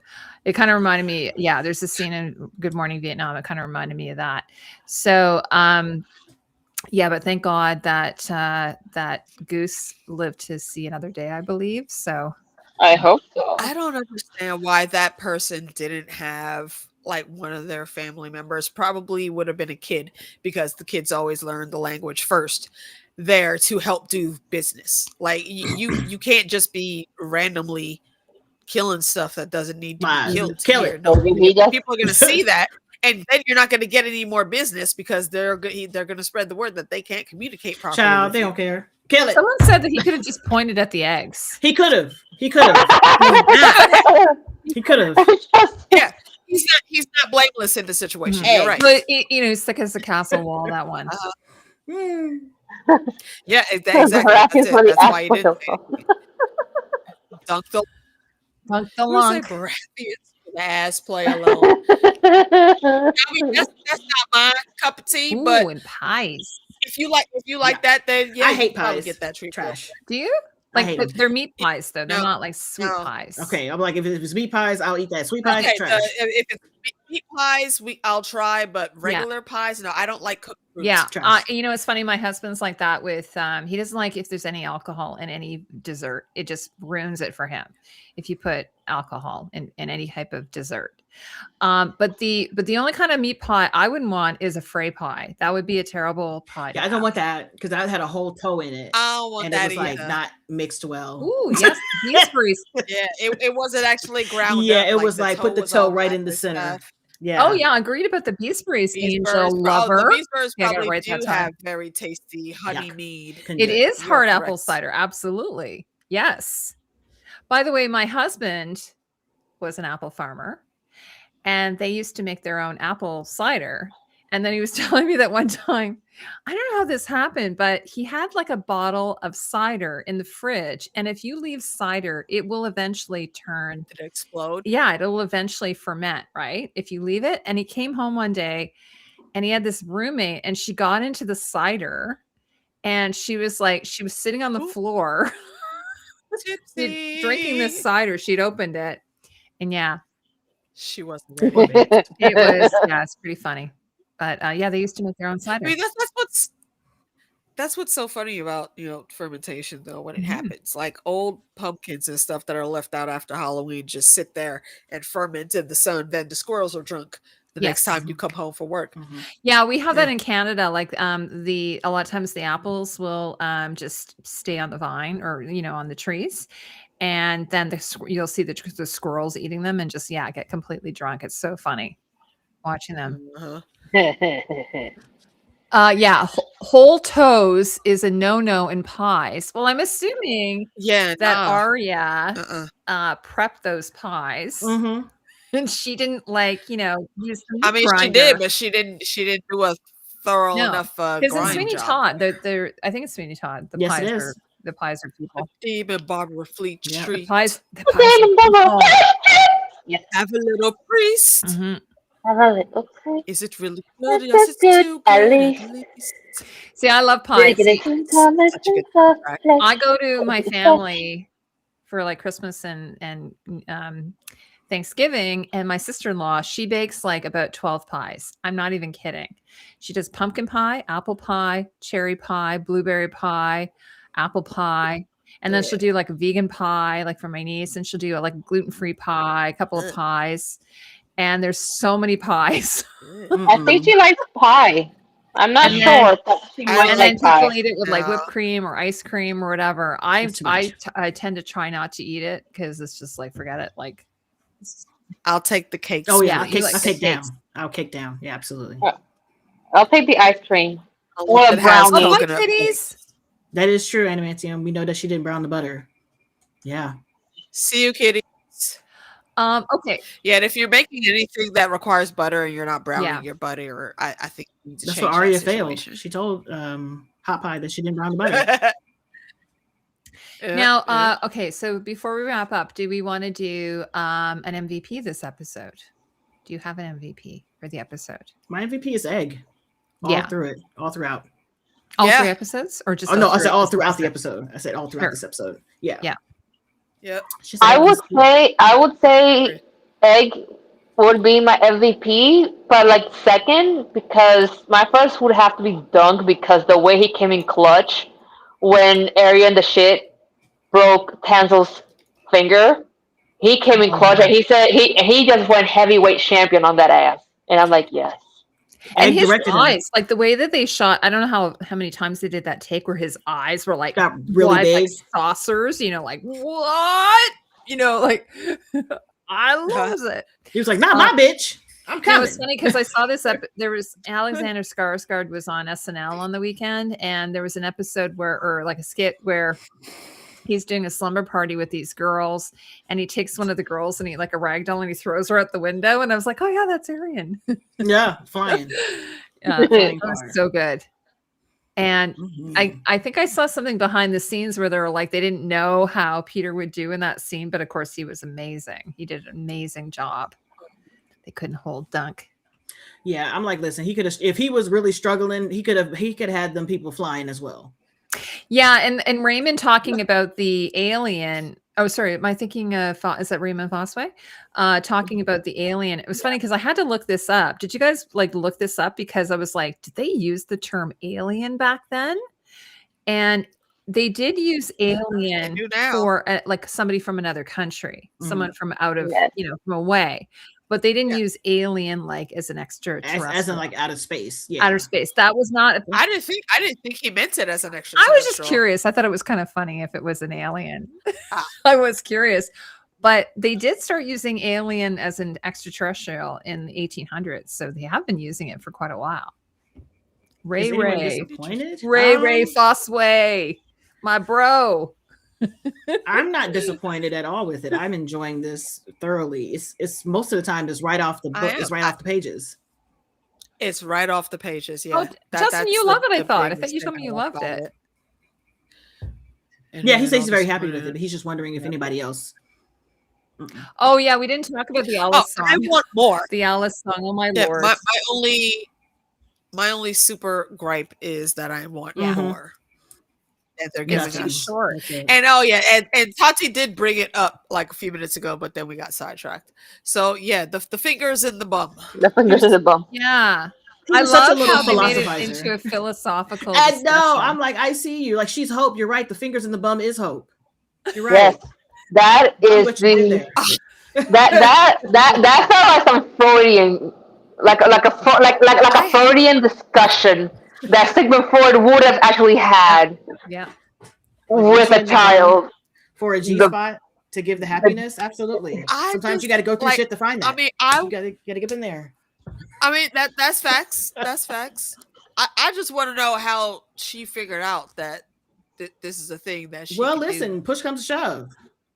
It kind of reminded me. Yeah, there's a scene in Good Morning Vietnam. It kind of reminded me of that. So, but thank God that that goose lived to see another day, I believe. So I hope so. I don't understand why that person didn't have like one of their family members. Probably would have been a kid, because the kids always learn the language first there to help do business. Like you can't just be randomly killing stuff that doesn't need to be killed. Kill it. No, people are going to see that, and then you're not going to get any more business, because they're going to spread the word that they can't communicate properly. Child, they don't care. Kill it. Someone said that he could have just pointed at the eggs. He could have. He could have. Yeah. He's not blameless in the situation. Hey, you're right. But it's like as a castle wall, that one. Yeah, exactly. That's it. That's why you didn't dunk the lunk. Ass play alone. I mean, that's not my cup of tea. But and pies. If you like that, then I hate probably pies. get that treat. Trash. Do you? Like they're meat pies though. They're not like sweet pies. Okay, I'm like, if it's meat pies, I'll eat that. Sweet pies, Okay, trash. if it's meat pies, I'll try, but regular pies, no, I don't like cooked fruits. Yeah, you know, it's funny. My husband's like that with he doesn't like if there's any alcohol in any dessert. It just ruins it for him if you put alcohol in any type of dessert. But the only kind of meat pie I wouldn't want is a Frey pie. That would be a terrible pie. Yeah, I don't want that because that had a whole toe in it. I don't want and that it was either. like not mixed well. Ooh, yes, gooseberries. Yeah, it wasn't actually ground. Yeah, up, it was like put the was toe all right in the wrapped center. and stuff. Yeah. Oh yeah, agreed about the gooseberries. Angel The lover. Beesburys Yeah, I got it probably right do that time. have very tasty honey Yuck. mead. It is You're hard apple correct. cider. Absolutely. Yes. By the way, my husband was an apple farmer and they used to make their own apple cider. And then he was telling me that one time, I don't know how this happened, but he had like a bottle of cider in the fridge. And if you leave cider, it will eventually turn. Did it explode? Yeah, it'll eventually ferment, right? If you leave it. And he came home one day and he had this roommate and she got into the cider and she was sitting on the floor drinking this cider. She'd opened it and yeah, She wasn't ready. it was, yeah, it's pretty funny. But yeah, they used to make their own cider. I mean, that's what's so funny about, you know, fermentation though when it happens. Like old pumpkins and stuff that are left out after Halloween just sit there and ferment in the sun. Then the squirrels are drunk the next time you come home from work. Yeah, we have that in Canada. Like a lot of times the apples will just stay on the vine or on the trees, and then you'll see the squirrels eating them and just get completely drunk. It's so funny watching them. Whole toes is a no-no in pies. Well, I'm assuming that Arya prepped those pies. And she didn't use the I mean, grinder. she did, but she didn't do a thorough enough because it's grind Sweeney job. Todd. I think it's Sweeney Todd. The pies are people. Steve and Barbara Fleet Street. The pies are Yes. Have a little priest. Have a little priest. Is it really good? Yes, it's too good. At least. See, I love pies. Such a good track. I go to my family for like Christmas and Thanksgiving, and my sister-in-law, she bakes like about 12 pies. I'm not even kidding. She does pumpkin pie, apple pie, cherry pie, blueberry pie, apple pie, and then she'll do like a vegan pie, like for my niece, and she'll do like a gluten-free pie, a couple of pies, and there's so many pies. I think she likes pie. I'm not sure, but she might And then like pie. people eat it with like whipped cream or ice cream or whatever. I tend to try not to eat it because it's just like forget it. Like I'll take the cake. Oh yeah, he likes I'll take down. cakes. I'll kick down. Yeah, absolutely. I'll take the ice cream. Or a It has brownie. coconut kitties. That is true, Animantium. We know that she didn't brown the butter. Yeah. See you, kitties. Okay. Yeah, and if you're making anything that requires butter and you're not browning your butter, I think you need to That's change what that Arya failed. situation. She told Hot Pie that she didn't brown the butter. Now, okay, so before we wrap up, do we want to do an MVP this episode? Do you have an MVP for the episode? My MVP is Egg. All throughout. All 3 episodes, or just? Oh no, I said all throughout the episode. I said all throughout this episode. Yeah. Yeah. Yep. I would say Egg would be my MVP, but like second, because my first would have to be Dunk because the way he came in clutch when Arya and the shit broke Tansel's finger. He came in clutch and he said he just went heavyweight champion on that ass. And I'm like, yes. And his eyes, like the way that they shot, I don't know how many times they did that take where his eyes were like got really big, like saucers, like what? Like I love it. He was like, not my bitch. I'm coming. It was funny because I saw this there was Alexander Skarsgård was on SNL on the weekend, and there was an episode or like a skit where he's doing a slumber party with these girls, and he takes one of the girls and he like a ragdoll and he throws her out the window, and I was like, oh yeah, that's Arian. Yeah, flying. It was so good. And I think I saw something behind the scenes where they were like they didn't know how Peter would do in that scene, but of course he was amazing. He did an amazing job. They couldn't hold Dunk. Yeah, I'm like, listen, he could have, if he was really struggling, he could have had them people flying as well. Yeah, and Raymond talking about the alien. Oh, sorry, am I thinking of is that Raymond Fosway? Talking about the alien. It was funny because I had to look this up. Did you guys like look this up? Because I was like, did they use the term alien back then? And they did use alien for like somebody from another country, someone from out of from away. But they didn't use alien like as an extraterrestrial, as in like out of space. Yeah, outer space. That was not. I didn't think he meant it as an I extraterrestrial. was just curious. I thought it was kind of funny if it was an alien. I was curious, but they did start using alien as an extraterrestrial in the 1800s, so they have been using it for quite a while. Ray Fosway, my bro. I'm not disappointed at all with it. I'm enjoying this thoroughly. It's most of the time just right off the book. It's right off the pages. It's right off the pages. Yeah. Oh, Justin, you love it. I thought you told me you loved it. Yeah, he says he's very happy with it, but he's just wondering if anybody else. Oh yeah, we didn't talk about the Alice song. I want more. The Alice song. Oh my lord. My only super gripe is that I want more. That they're giving us short. And and Tati did bring it up like a few minutes ago, but then we got sidetracked. So yeah, the fingers in the bum. The fingers in the bum. Yeah. I love how they made it into a philosophical discussion. No, I'm like, I see you. Like, she's hope. You're right. The fingers in the bum is hope. You're right. Yes, that is the that felt like some Freudian, like a Freudian discussion that Sigmund Freud would have actually had. Yeah. With a child for a G spot to give the happiness. Absolutely. Sometimes you got to go through shit to find that. I mean, you got to get in there. I mean, that's facts. That's facts. I just want to know how she figured out that this is a thing that she. Well, listen, push comes to shove.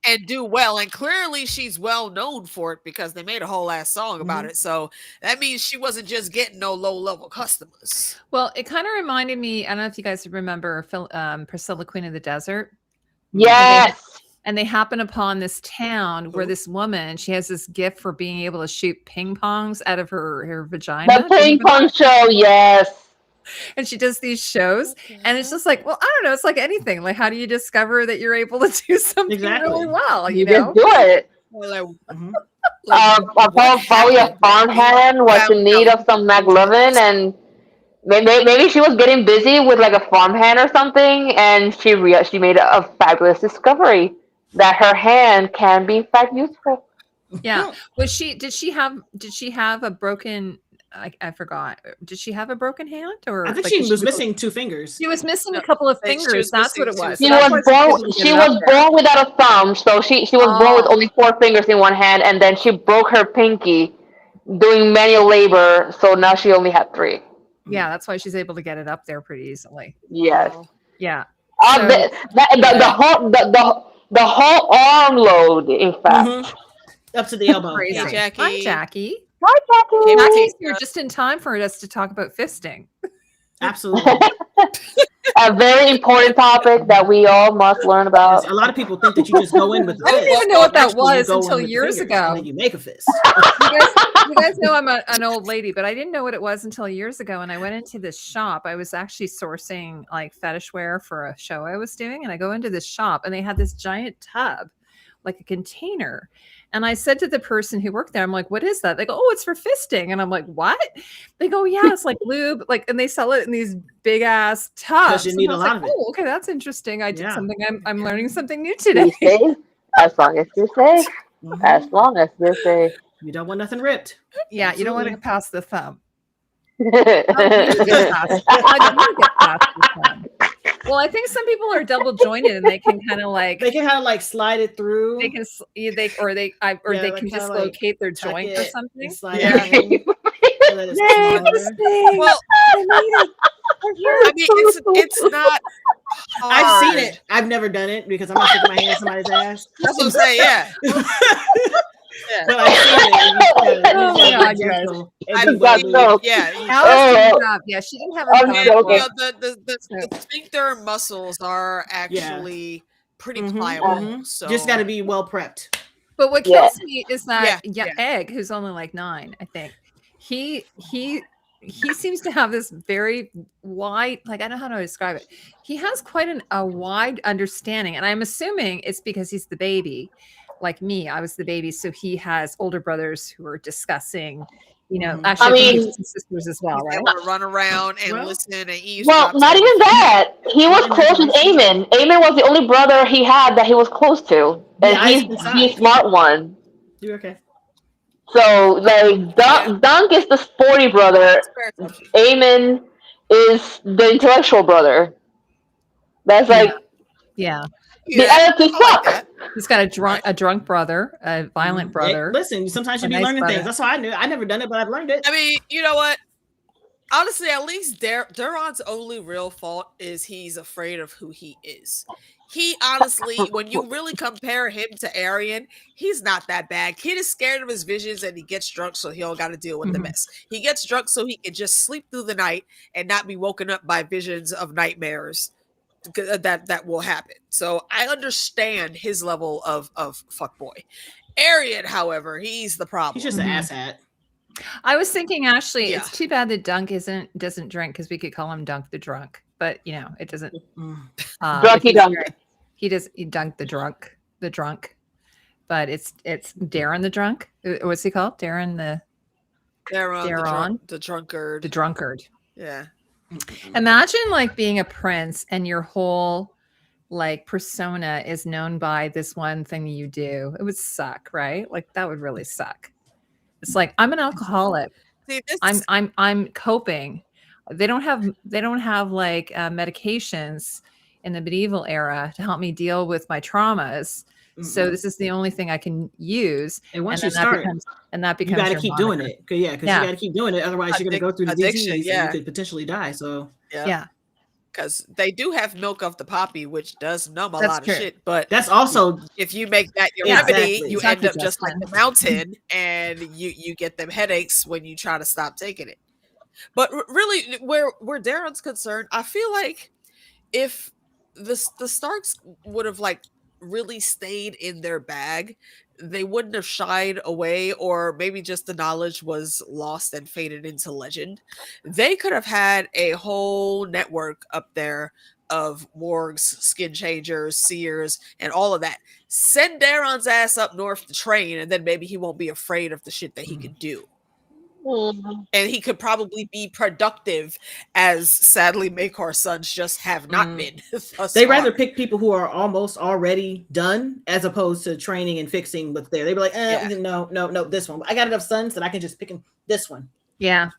And do well, and clearly she's well known for it because they made a whole ass song about it. So that means she wasn't just getting no low level customers. Well, it kind of reminded me. I don't know if you guys remember Priscilla, Queen of the Desert. Yes. And they happen upon this town where this woman, she has this gift for being able to shoot ping pongs out of her vagina. The ping pong show, yes. And she does these shows, and it's just like, well, I don't know. It's like anything. Like, how do you discover that you're able to do something really well? You know, just do it. Probably a farmhand was in need of some McLovin, and maybe she was getting busy with like a farmhand or something, and she made a fabulous discovery that her hand can be in fact useful. Yeah. Did she have a broken? I forgot. Did she have a broken hand, or I think she was missing 2 fingers? She was missing a couple of fingers. That's what it was. She was born without a thumb, so she was born with only 4 fingers in one hand, and then she broke her pinky doing manual labor, so now she only had 3. Yeah, that's why she's able to get it up there pretty easily. Yes. Yeah. So, the whole arm load, in fact, up to the elbow. Crazy. Yeah. Jackie. Hi, Jackie. Hi, Jackie. Jackie's here just in time for us to talk about fisting. Absolutely. A very important topic that we all must learn about. A lot of people think that you just go in with the I didn't even know what that was until years ago. And then you make a fist. You guys know I'm an old lady, but I didn't know what it was until years ago. And I went into this shop. I was actually sourcing like fetish wear for a show I was doing. And I go into this shop and they had this giant tub, like a container. And I said to the person who worked there, I'm like, what is that? They go, oh, it's for fisting. And I'm like, what? They go, yeah, it's like lube. Like, and they sell it in these big ass tubs. Because you need a lot of it. Oh, okay, that's interesting. I did something. I'm learning something new today. As long as you're safe. As long as you're safe. You don't want nothing ripped. Yeah, absolutely. You don't want to pass the thumb. Well, I think some people are double jointed and they can kind of like slide it through. They can they can dislocate their joint or something. Yeah. Well, I mean, it's not hard. I've seen it. I've never done it because I'm not sticking my hand in somebody's ass. That's what I'm saying. Yeah. Yeah. But I've seen it. Yeah, she didn't have the sphincter muscles are actually pretty pliable. So just got to be well prepped. But what kills me is that Egg, who's only like 9, I think, he he seems to have this very wide, like, I don't know how to describe it. He has quite a wide understanding. And I'm assuming it's because he's the baby. Like me, I was the baby. So he has older brothers who are discussing, actually, I think he has some sisters as well, right? Able to run around and listen and Well, eavesdrop. not even that. He was close with Eamon. Eamon was the only brother he had that he was close to. And he's the smart one. You're okay. So, like, Dunk is the sporty brother. Eamon is the intellectual brother. That's like... Yeah. The other two suck. He's got a drunk brother, a violent brother. Hey, listen, sometimes you be learning things. That's how I knew. I never done it, but I've learned it. I mean, you know what? Honestly, at least Duron's only real fault is he's afraid of who he is. He honestly, when you really compare him to Arian, he's not that bad. Kid is scared of his visions and he gets drunk, so he don't got to deal with the mess. He gets drunk so he can just sleep through the night and not be woken up by visions of nightmares that will happen. So I understand his level of fuckboy. Arian, however, he's the problem. He's just an asshat. I was thinking, actually, it's too bad that Dunk doesn't drink, because we could call him Dunk the drunk, but it doesn't. Drunky Dunk. He Dunk the drunk, but it's Darren the drunk. What's he called? Darren the drunkard. Yeah. Imagine like being a prince and your whole like persona is known by this one thing you do. It would suck, right? Like that would really suck. It's like, I'm an alcoholic. See, I'm coping. They don't have like medications in the medieval era to help me deal with my traumas. So this is the only thing I can use. And once you start, that becomes you got to keep doing it. Because you got to keep doing it. Otherwise, you're going to go through the disease and you could potentially die. So because they do have milk of the poppy, which does numb a lot of shit. But that's also, if you make that your remedy, you end up just like the mountain, and you get them headaches when you try to stop taking it. But really, where Darren's concerned, I feel like if the Starks would have like really stayed in their bag, they wouldn't have shied away, or maybe just the knowledge was lost and faded into legend. They could have had a whole network up there of wargs, skin changers, seers, and all of that. Send Darren's ass up north to train, and then maybe he won't be afraid of the shit that he could do. And he could probably be productive, as sadly Makor's sons just have not been. They rather pick people who are almost already done as opposed to training and fixing what's there. They'd be like, no, this one. I got enough sons that I can just pick this one. Yeah.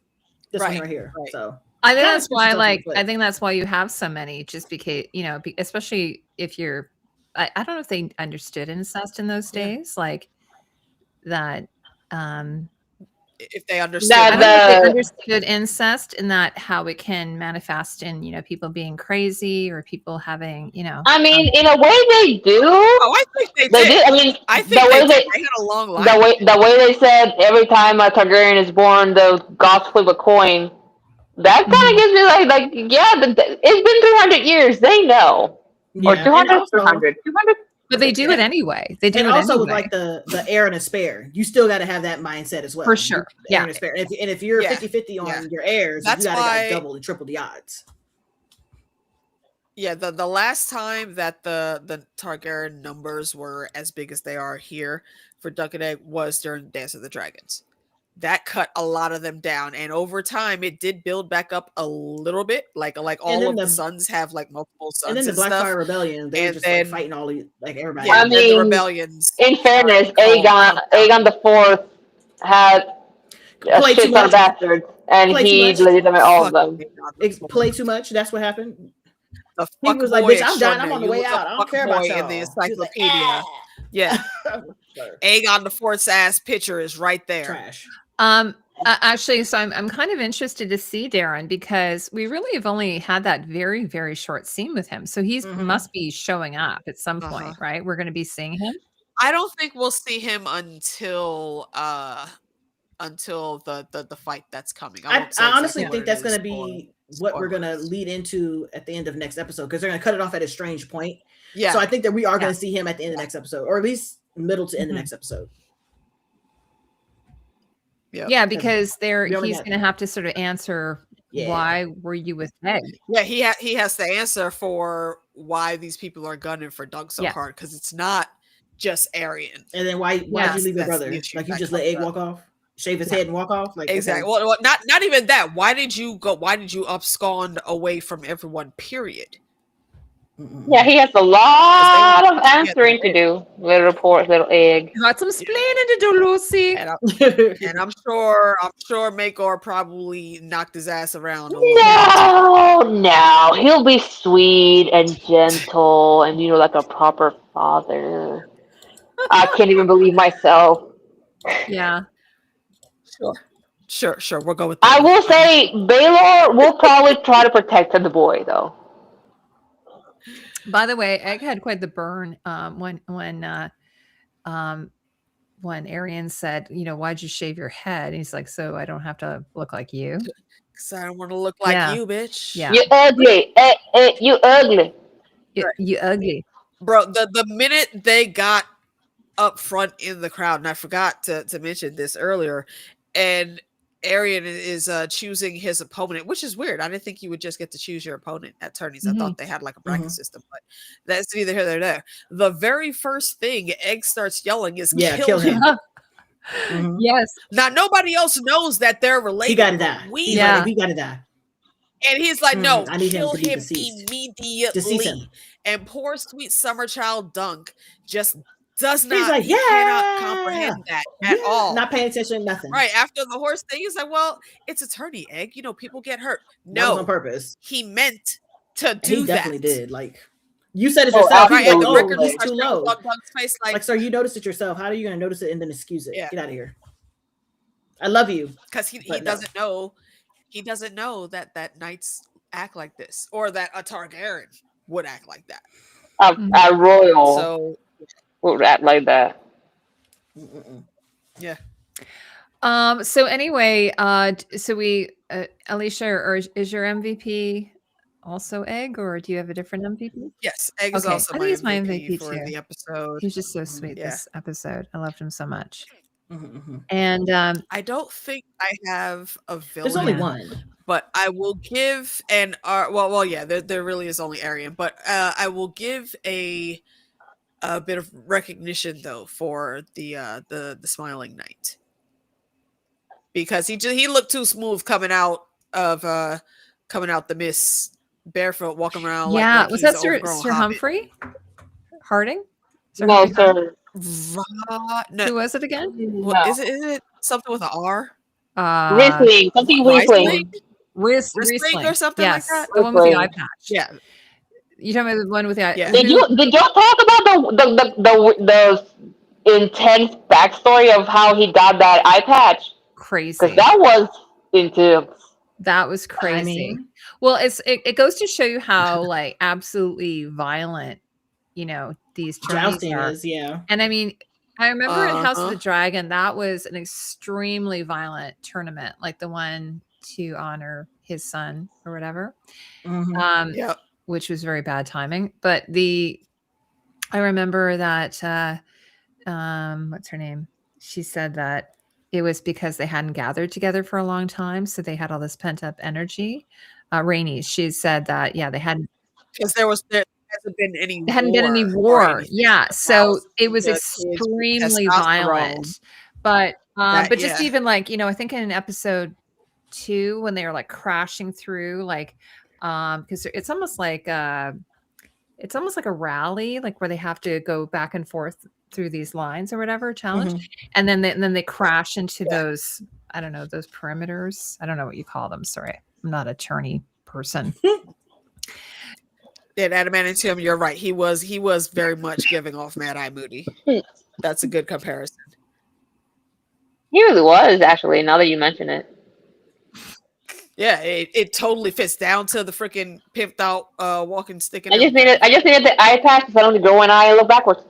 This one right here. Right. So I think that's why, I think that's why you have so many, just because, especially if you're, I don't know if they understood incest in those days, like that, if they understood, I don't know if they understood incest and that how it can manifest in people being crazy or people having I mean, in a way they do. Oh, I think they did. I mean, I think they had a long life. The way they said every time a Targaryen is born, the gods flip a coin. That kind of gives me like it's been 300 years. They know, or 200, 200. But they do it anyway. They do and it also anyway. With like the heir and a spare. You still got to have that mindset as well. For sure. Heir and a spare. And if you're 50-50 on your heirs, you got to double and triple the odds. Yeah, the last time that the Targaryen numbers were as big as they are here for Duck and Egg was during Dance of the Dragons. That cut a lot of them down, and over time it did build back up a little bit. Like all of the sons have like multiple sons. And then the Blackfire Rebellion, they were just like fighting all these everybody. Yeah, I mean, the rebellions. In fairness, Aegon the Fourth had a shit ton of bastards, and he deleted them at all of them. Play too much. That's what happened. He was like, "Bitch, I'm done. I'm on the way out. I don't care about y'all." In the encyclopedia, yeah. Aegon the Fourth's ass picture is right there. Trash. Actually, so I'm kind of interested to see Darren, because we really have only had that very, very short scene with him. So he must be showing up at some point, right? We're going to be seeing him. I don't think we'll see him until the fight that's coming. I honestly think that's going to be what we're going to lead into at the end of next episode, because they're going to cut it off at a strange point. Yeah. So I think that we are going to see him at the end of next episode, or at least middle to end of next episode. Yep. Yeah, because we only he's got- going to have to sort of answer Yeah. why were you with Egg? Yeah, he has to answer for why these people are gunning for Dunk so Yeah. hard, because it's not just Aryan. And then why'd Yeah. you leave your That's brother? the issue Like you that just let comes Egg up. walk off, shave his Yeah. head and walk off? Like Exactly. okay. Well, not even that. Why did you go? Why did you abscond away from everyone? Period. Yeah, he has a lot of answering to do. Little poor little Egg. Got some splaining to do, Lucy. And I'm sure Makor probably knocked his ass around a little bit. No, he'll be sweet and gentle and like a proper father. I can't even believe myself. Yeah. Sure. We'll go with I that. will say Baylor will probably try to protect the boy though. By the way, Egg had quite the burn when Arian said, why'd you shave your head? And he's like, so I don't have to look like you. Because I don't want to look like Yeah. you, bitch. Yeah. You ugly. You ugly. You ugly. Bro, the minute they got up front in the crowd, and I forgot to mention this earlier, and Arian is choosing his opponent, which is weird. I didn't think you would just get to choose your opponent at tourneys. I thought they had like a bracket system, but that's neither here nor there. The very first thing Egg starts yelling is kill him. Yes. Now nobody else knows that they're related. He gotta die. We Like, we gotta die. And he's like, no, I need kill him to be him deceased. immediately. And poor sweet summer child Dunk just does not, He's like, he cannot comprehend that at all. Not paying attention, nothing. Right after the horse thing, he's like, well, it's a tourney, Egg. People get hurt. That was No, on purpose. he meant to do He that. definitely did. Like you said it yourself. Right, He's and like, the record it's too low. Dunk's face, Like, sir, you noticed it yourself. How are you going to notice it and then excuse it? Yeah. Get out of here. I love you. Because he doesn't know. He doesn't know that knights act like this, or that a Targaryen would act like that. A royal So would act like that. Yeah. So anyway, so we, Alicia, or is your MVP also Egg, or do you have a different MVP? Yes, Egg is Okay. also I think he's my MVP for too. the episode. He's just so sweet this episode. I loved him so much. Mm-hmm. And I don't think I have a villain. There's only one. But I will give there really is only Aryan, but I will give a bit of recognition though for the smiling knight, because he looked too smooth coming out the mist barefoot, walking around. Like was that Sir Humphrey Harding? No, sir. No. Who was it again? What, is it something with an R? Riesling. Something Riesling. Riesling or something like that. The one with the eye patch. Yeah. You talking about the one with the eye? Yeah. Did you talk about the intense backstory of how he got that eye patch? Crazy. Because that was intense. That was crazy. Well, it goes to show you how like absolutely violent, these Jousting are. is, yeah. And I mean, I remember in House of the Dragon, that was an extremely violent tournament, like the one to honor his son or whatever. Which was very bad timing. But I remember that what's her name? She said that it was because they hadn't gathered together for a long time, so they had all this pent up energy. Rainey, she said that they hadn't, because there hasn't been any. There hadn't been any war. Yeah, so it was extremely violent. But just even like I think in episode 2 when they were like crashing through, like because it's almost like a rally, like where they have to go back and forth through these lines or whatever challenge, and then they crash into those, I don't know, those perimeters. I don't know what you call them. Sorry, I'm not a tourney person. Yeah, Adamantium, you're right. He was very much giving off Mad Eye Moody. That's a good comparison. He really was, actually, now that you mention it. Yeah, it totally fits down to the freaking pimped out walking stick. I just needed the eye patch so I don't go one eye and look backwards.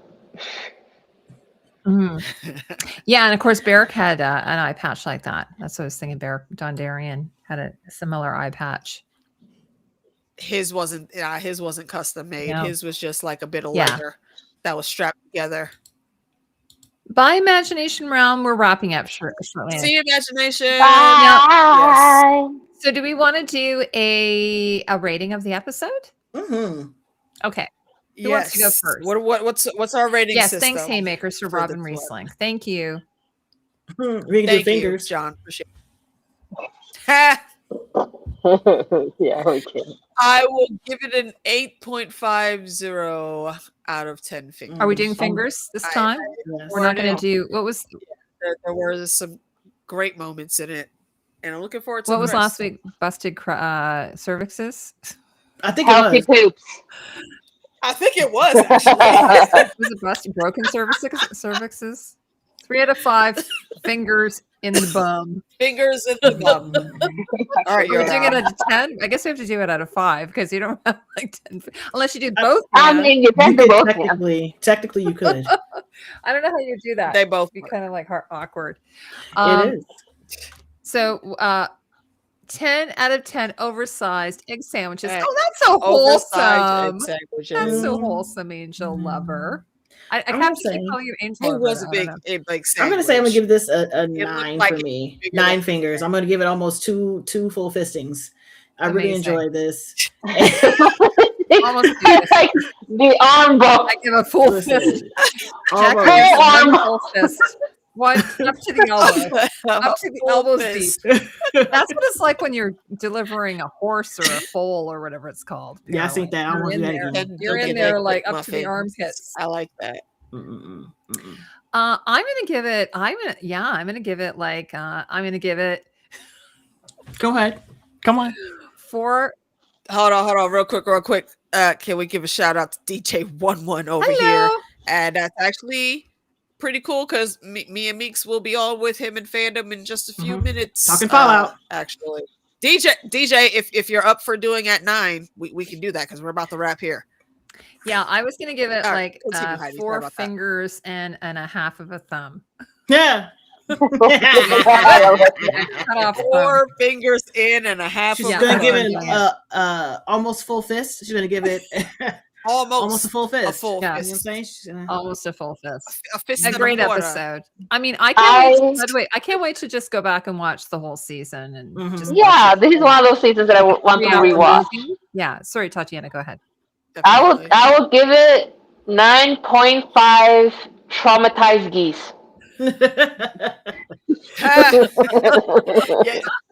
Yeah, and of course Barrick had an eye patch like that. That's what I was thinking. Barrick Dondarrion had a similar eye patch. His wasn't custom made. No. His was just like a bit of leather that was strapped together. By Imagination Realm, we're wrapping up shortly. See imagination. Bye. Yes. So do we want to do a rating of the episode? Mm-hmm. Okay. Who wants to go first? What's our rating Yes, system? thanks, Haymakers, for Robin this one? Riesling. Thank you. We can do Thank you, fingers. John. Appreciate it. Yeah, okay. I will give it an 8.50 out of 10 fingers. Are we doing fingers this time? Yes. We're not going to do what was There were some great moments in it, and I'm looking forward to what the was rest. last week? Busted cervixes. I think it Healthy was. poops. I think it was actually. Was it busted broken cervixes? 3 out of 5 fingers in the bum. Fingers in the bum. All right, Are we you're doing it out. out of 10? I guess we have to do it out of 5 because you don't have like 10 unless you do both. I man. mean, you can You do could both. Yeah. technically you could. I don't know how you do that. They both It'd be work. kind of like awkward. It is. So 10 out of 10 oversized egg sandwiches. Hey, Oh, that's so Oversized wholesome. egg sandwiches. That's so Mm. wholesome, Angel lover. I I'm have gonna to keep say- calling you Angel It lover. was a I don't big, know. a big I'm gonna sandwich. say I'm gonna give this a looked 9 like for it me. bigger 9 than- fingers. I'm gonna give it almost two full fistings. I really Amazing. enjoyed this. Almost do this. Like the arm ball. I give a full Listen, fist. almost. Jack gives Full one arm. full fist. One up to the elbow. Up to the Full elbows fist. deep. That's what it's like when you're delivering a horse or a foal or whatever it's called. You Yeah, I know, think like, that. I you're want to in do that there. again. You're in Don't there get like like up to the muffins. armpits. I like that. Mm-mm, mm-mm. I'm gonna give it. I'm gonna give it like. I'm gonna give it Go ahead. Come on. 4. Hold on, real quick. Can we give a shout out to DJ Wun Wun over here? Hello. And that's actually pretty cool because me and Meeks will be on with him in fandom in just a few minutes. Talking Fallout. Actually. DJ, if you're up for doing at 9, we can do that because we're about to wrap here. Yeah, I was gonna give it All like right, continue, Heidi. Sorry 4 about that. fingers and a half of a thumb. Yeah. Cut off 4 fingers in and a half. She's Yeah, gonna that's give what it I'm doing. almost full fist. She's gonna give it Almost a full fist. a full Yeah. You know what I'm fist. saying? She's gonna... Almost a full fist. A fist A and great quarter. episode. I mean, I can't wait. By the way, I can't wait to just go back and watch the whole season and Mhm. just Yeah, watch it. this is one of those seasons that I want to 3-hour rewatch. movie. Yeah, sorry, Tatiana, go ahead. Definitely. I will give it 9.5 traumatized geese. Yeah,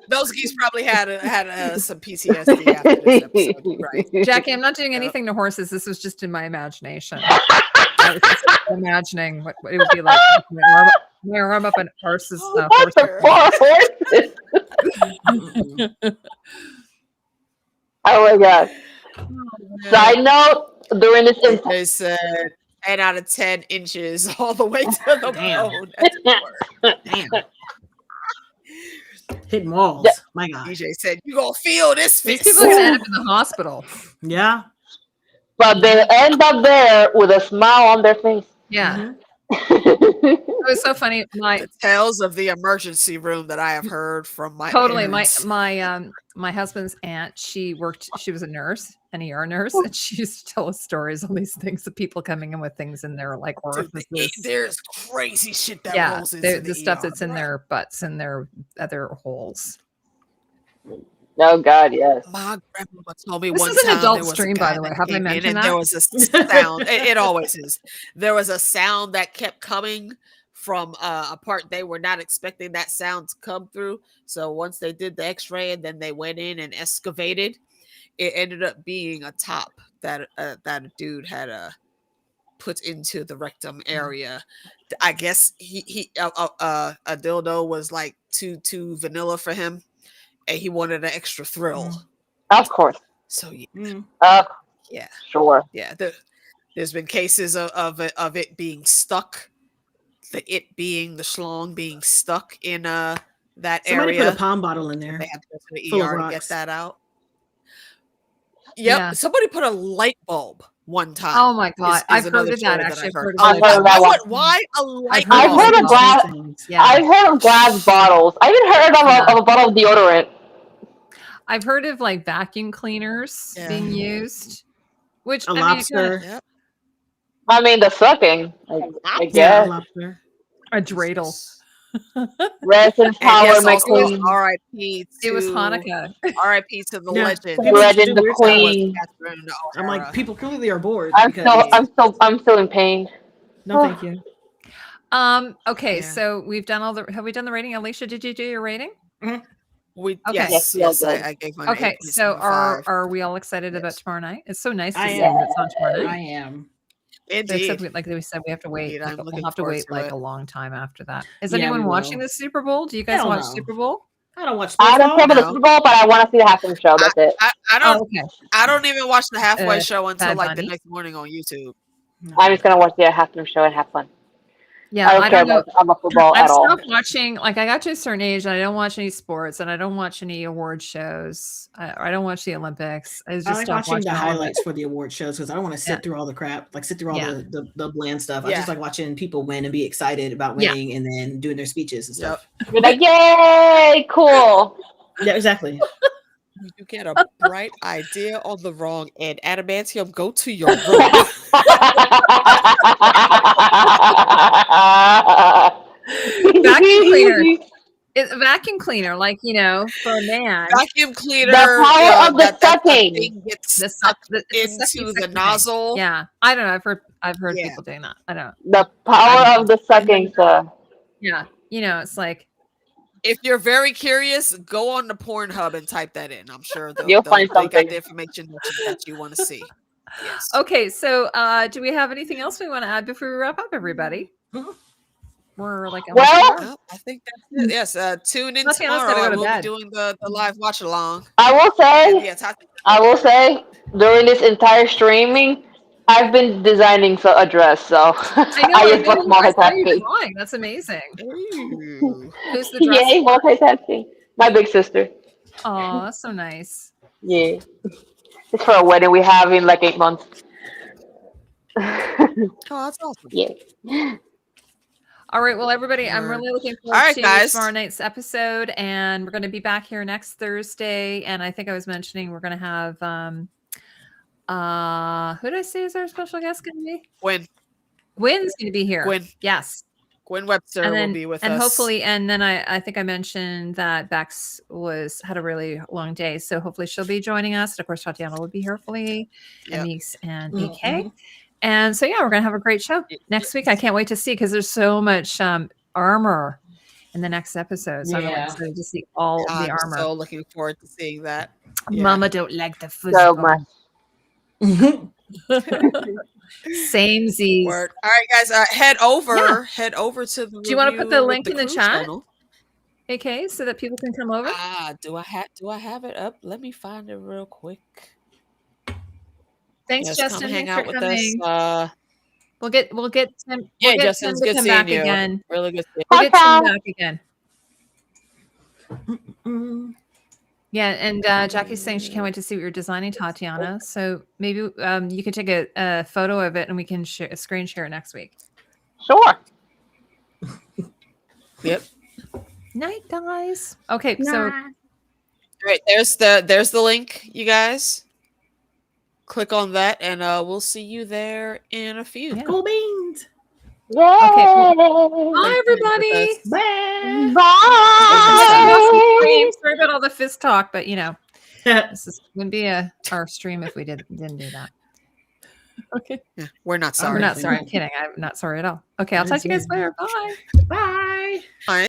those geese probably had some PTSD after this episode, right? Jackie, I'm not doing anything to horses. This was just in my imagination. I was just imagining what it would be like. My arm up an horse's What horse. the fuck? Oh my god. Side note, during this They said 10 out of 10 inches all the way to the Damn. bone. That's the Damn. Hitting walls. Yeah. My God. DJ said, "You gonna feel this These fist." people are gonna end up in the hospital. Yeah. but they end up there with a smile on their face. Yeah, Mhm. it was so funny. The tales of the emergency room that I have heard from my Totally. parents. My husband's aunt, she was a nurse, an ER nurse, and she used to tell us stories on these things of people coming in with things in their like Dude, orifices. there's crazy shit that Yeah, rolls into the stuff ER, that's in bro. their butts and their other holes. Oh god, yes. My grandmama told me This one is an time adult there was a stream, by guy the way. that Have I came in mentioned and there that? was a sound. It always is. There was a sound that kept coming from a part they were not expecting that sound to come through. So once they did the X-ray and then they went in and excavated, it ended up being a top that a dude had put into the rectum area. I guess a dildo was like too vanilla for him, and he wanted an extra thrill. Of course. So yeah, Mm. yeah, Sure. yeah. There's been cases of it being stuck, the schlong being stuck in that Somebody area. put a palm bottle in there. They had to go to the full of ER to get rocks. that out. Yep. Yeah. Somebody put a light bulb one time. Oh my god, is I've heard another of that. story Actually, I've I've heard I've of heard of that one. Why a light heard I've bulb? heard of glass. Things. Yeah, I've heard of glass bottles. I even heard of a bottle of deodorant. I've heard of like vacuum cleaners Yeah. being used, which A I mean, lobster. Yep. I mean, the sucking. I Yeah, guess. a lobster. A dreidel. Rest in power, yes, my also queen. R.I.P. It was Hanukkah. R.I.P. to the Yeah. legend. People used to Legend, do the weird stuff. queen. Catherine I'm O'Hara. like, people clearly are bored. I'm because, still in pain. no, thank you. Okay, Yeah. so we've done have we done the rating? Alicia, did you do your rating? Okay. Yes, Yes, we all did. I gave mine Okay, so 8.75. are we all excited about tomorrow night? It's so nice to I see am. that it's on tomorrow I night. am. So except Indeed. like we said, we have to wait. Indeed, I'm We'll looking have to forward wait to like it. a long time after that. Is Yeah, anyone we watching will. the Super Bowl? Do you guys Hell watch no. Super Bowl? I don't watch I sports. don't care for the No. Super Bowl, but I want to see the halftime show. That's it. I don't. Oh, okay. I don't even watch the halfway show until Bad like the Bunny. next morning on YouTube. I'm just gonna watch the halftime show and have fun. Yeah, I don't care about football I've at all. stopped watching. Like I got to a certain age, and I don't watch any sports, and I don't watch any award shows. I don't watch the Olympics. I just I like stopped watching the all of it. highlights for the award shows because I don't want to sit through all the crap, like sit through all the bland stuff. I Yeah. just like watching people win and be excited about winning and then doing their speeches and stuff. You're like, yay, cool. Yeah, exactly. You get a bright idea on the wrong end. Adamantium, go to your room. Vacuum cleaner. It's a vacuum cleaner, like for a man. Vacuum cleaner. The power of the sucking. Thing gets The sucked it's a into the sucky nozzle. thing. Yeah, I don't know. I've heard Yeah. people doing that. I don't. The power of the sucking, sir. Yeah, it's like If you're very curious, go on the Pornhub and type that in. I'm sure You'll find they got something. the information that you want to see. Yes. okay. So, do we have anything else we want to add before we wrap up, everybody? We're like, Well, I think that's it. Yes. Tune in Tatiana's tomorrow. gotta go to We'll bed. be doing the live watch along. I will say, Yeah, I will say, during this entire streaming, I've been designing a dress, so I just was multitasking. drawing. That's amazing. Ooh. Who's the dress? Yay, multitasking. My big sister. Oh, that's so nice. Yeah. It's for a wedding we have in like 8 months. Oh, that's awesome. Yeah. All right. Well, everybody, I'm really looking forward All right, to guys. tomorrow night's episode, and we're going to be back here next Thursday. And I think I was mentioning we're going to have who did I say is our special guest going to be? Win Gwyn's going to be here. Gwyn. Yes. Gwyn Webster And then, will be with and us. hopefully, and then I think I mentioned that Bex had a really long day, so hopefully she'll be joining us. And of course, Tatiana will be here, hopefully, and Meeks and EK. And so, yeah, we're gonna have a great show next week. I can't wait to see because there's so much armor in the next episode. So I'm really excited to see all the armor. So looking forward to seeing that. Yeah. Mama don't like the So football. much. Same Z's. Word. All right, guys, head over to the. Do you want to put the review link with in the Cruise chat? channel. AK, so that people can come over. Do I have it up? Let me find it real quick. Thanks, Yes, Justin. come hang Thanks out for with coming. us. We'll get Tim. Yeah, we'll get Justin, Tim it's to good come seeing back you. again. Really good seeing We'll get Bye. Tim back again. Yeah, and Jackie's saying she can't wait to see what you're designing, Tatiana. So maybe you can take a photo of it and we can screen share it next week. Sure. Yep. Night, guys. Okay, so All right, there's the link, you guys. Click on that, and we'll see you there in a few. Yeah. Cool beans. Yay. bye, everybody. Bye. Bye. Sorry about all the fist talk, but this wouldn't be our stream if we didn't do that. Okay. Yeah, we're not sorry. We're not sorry. I'm kidding. I'm not sorry at all. Okay, I'll talk to you guys later. Bye. Bye. All right.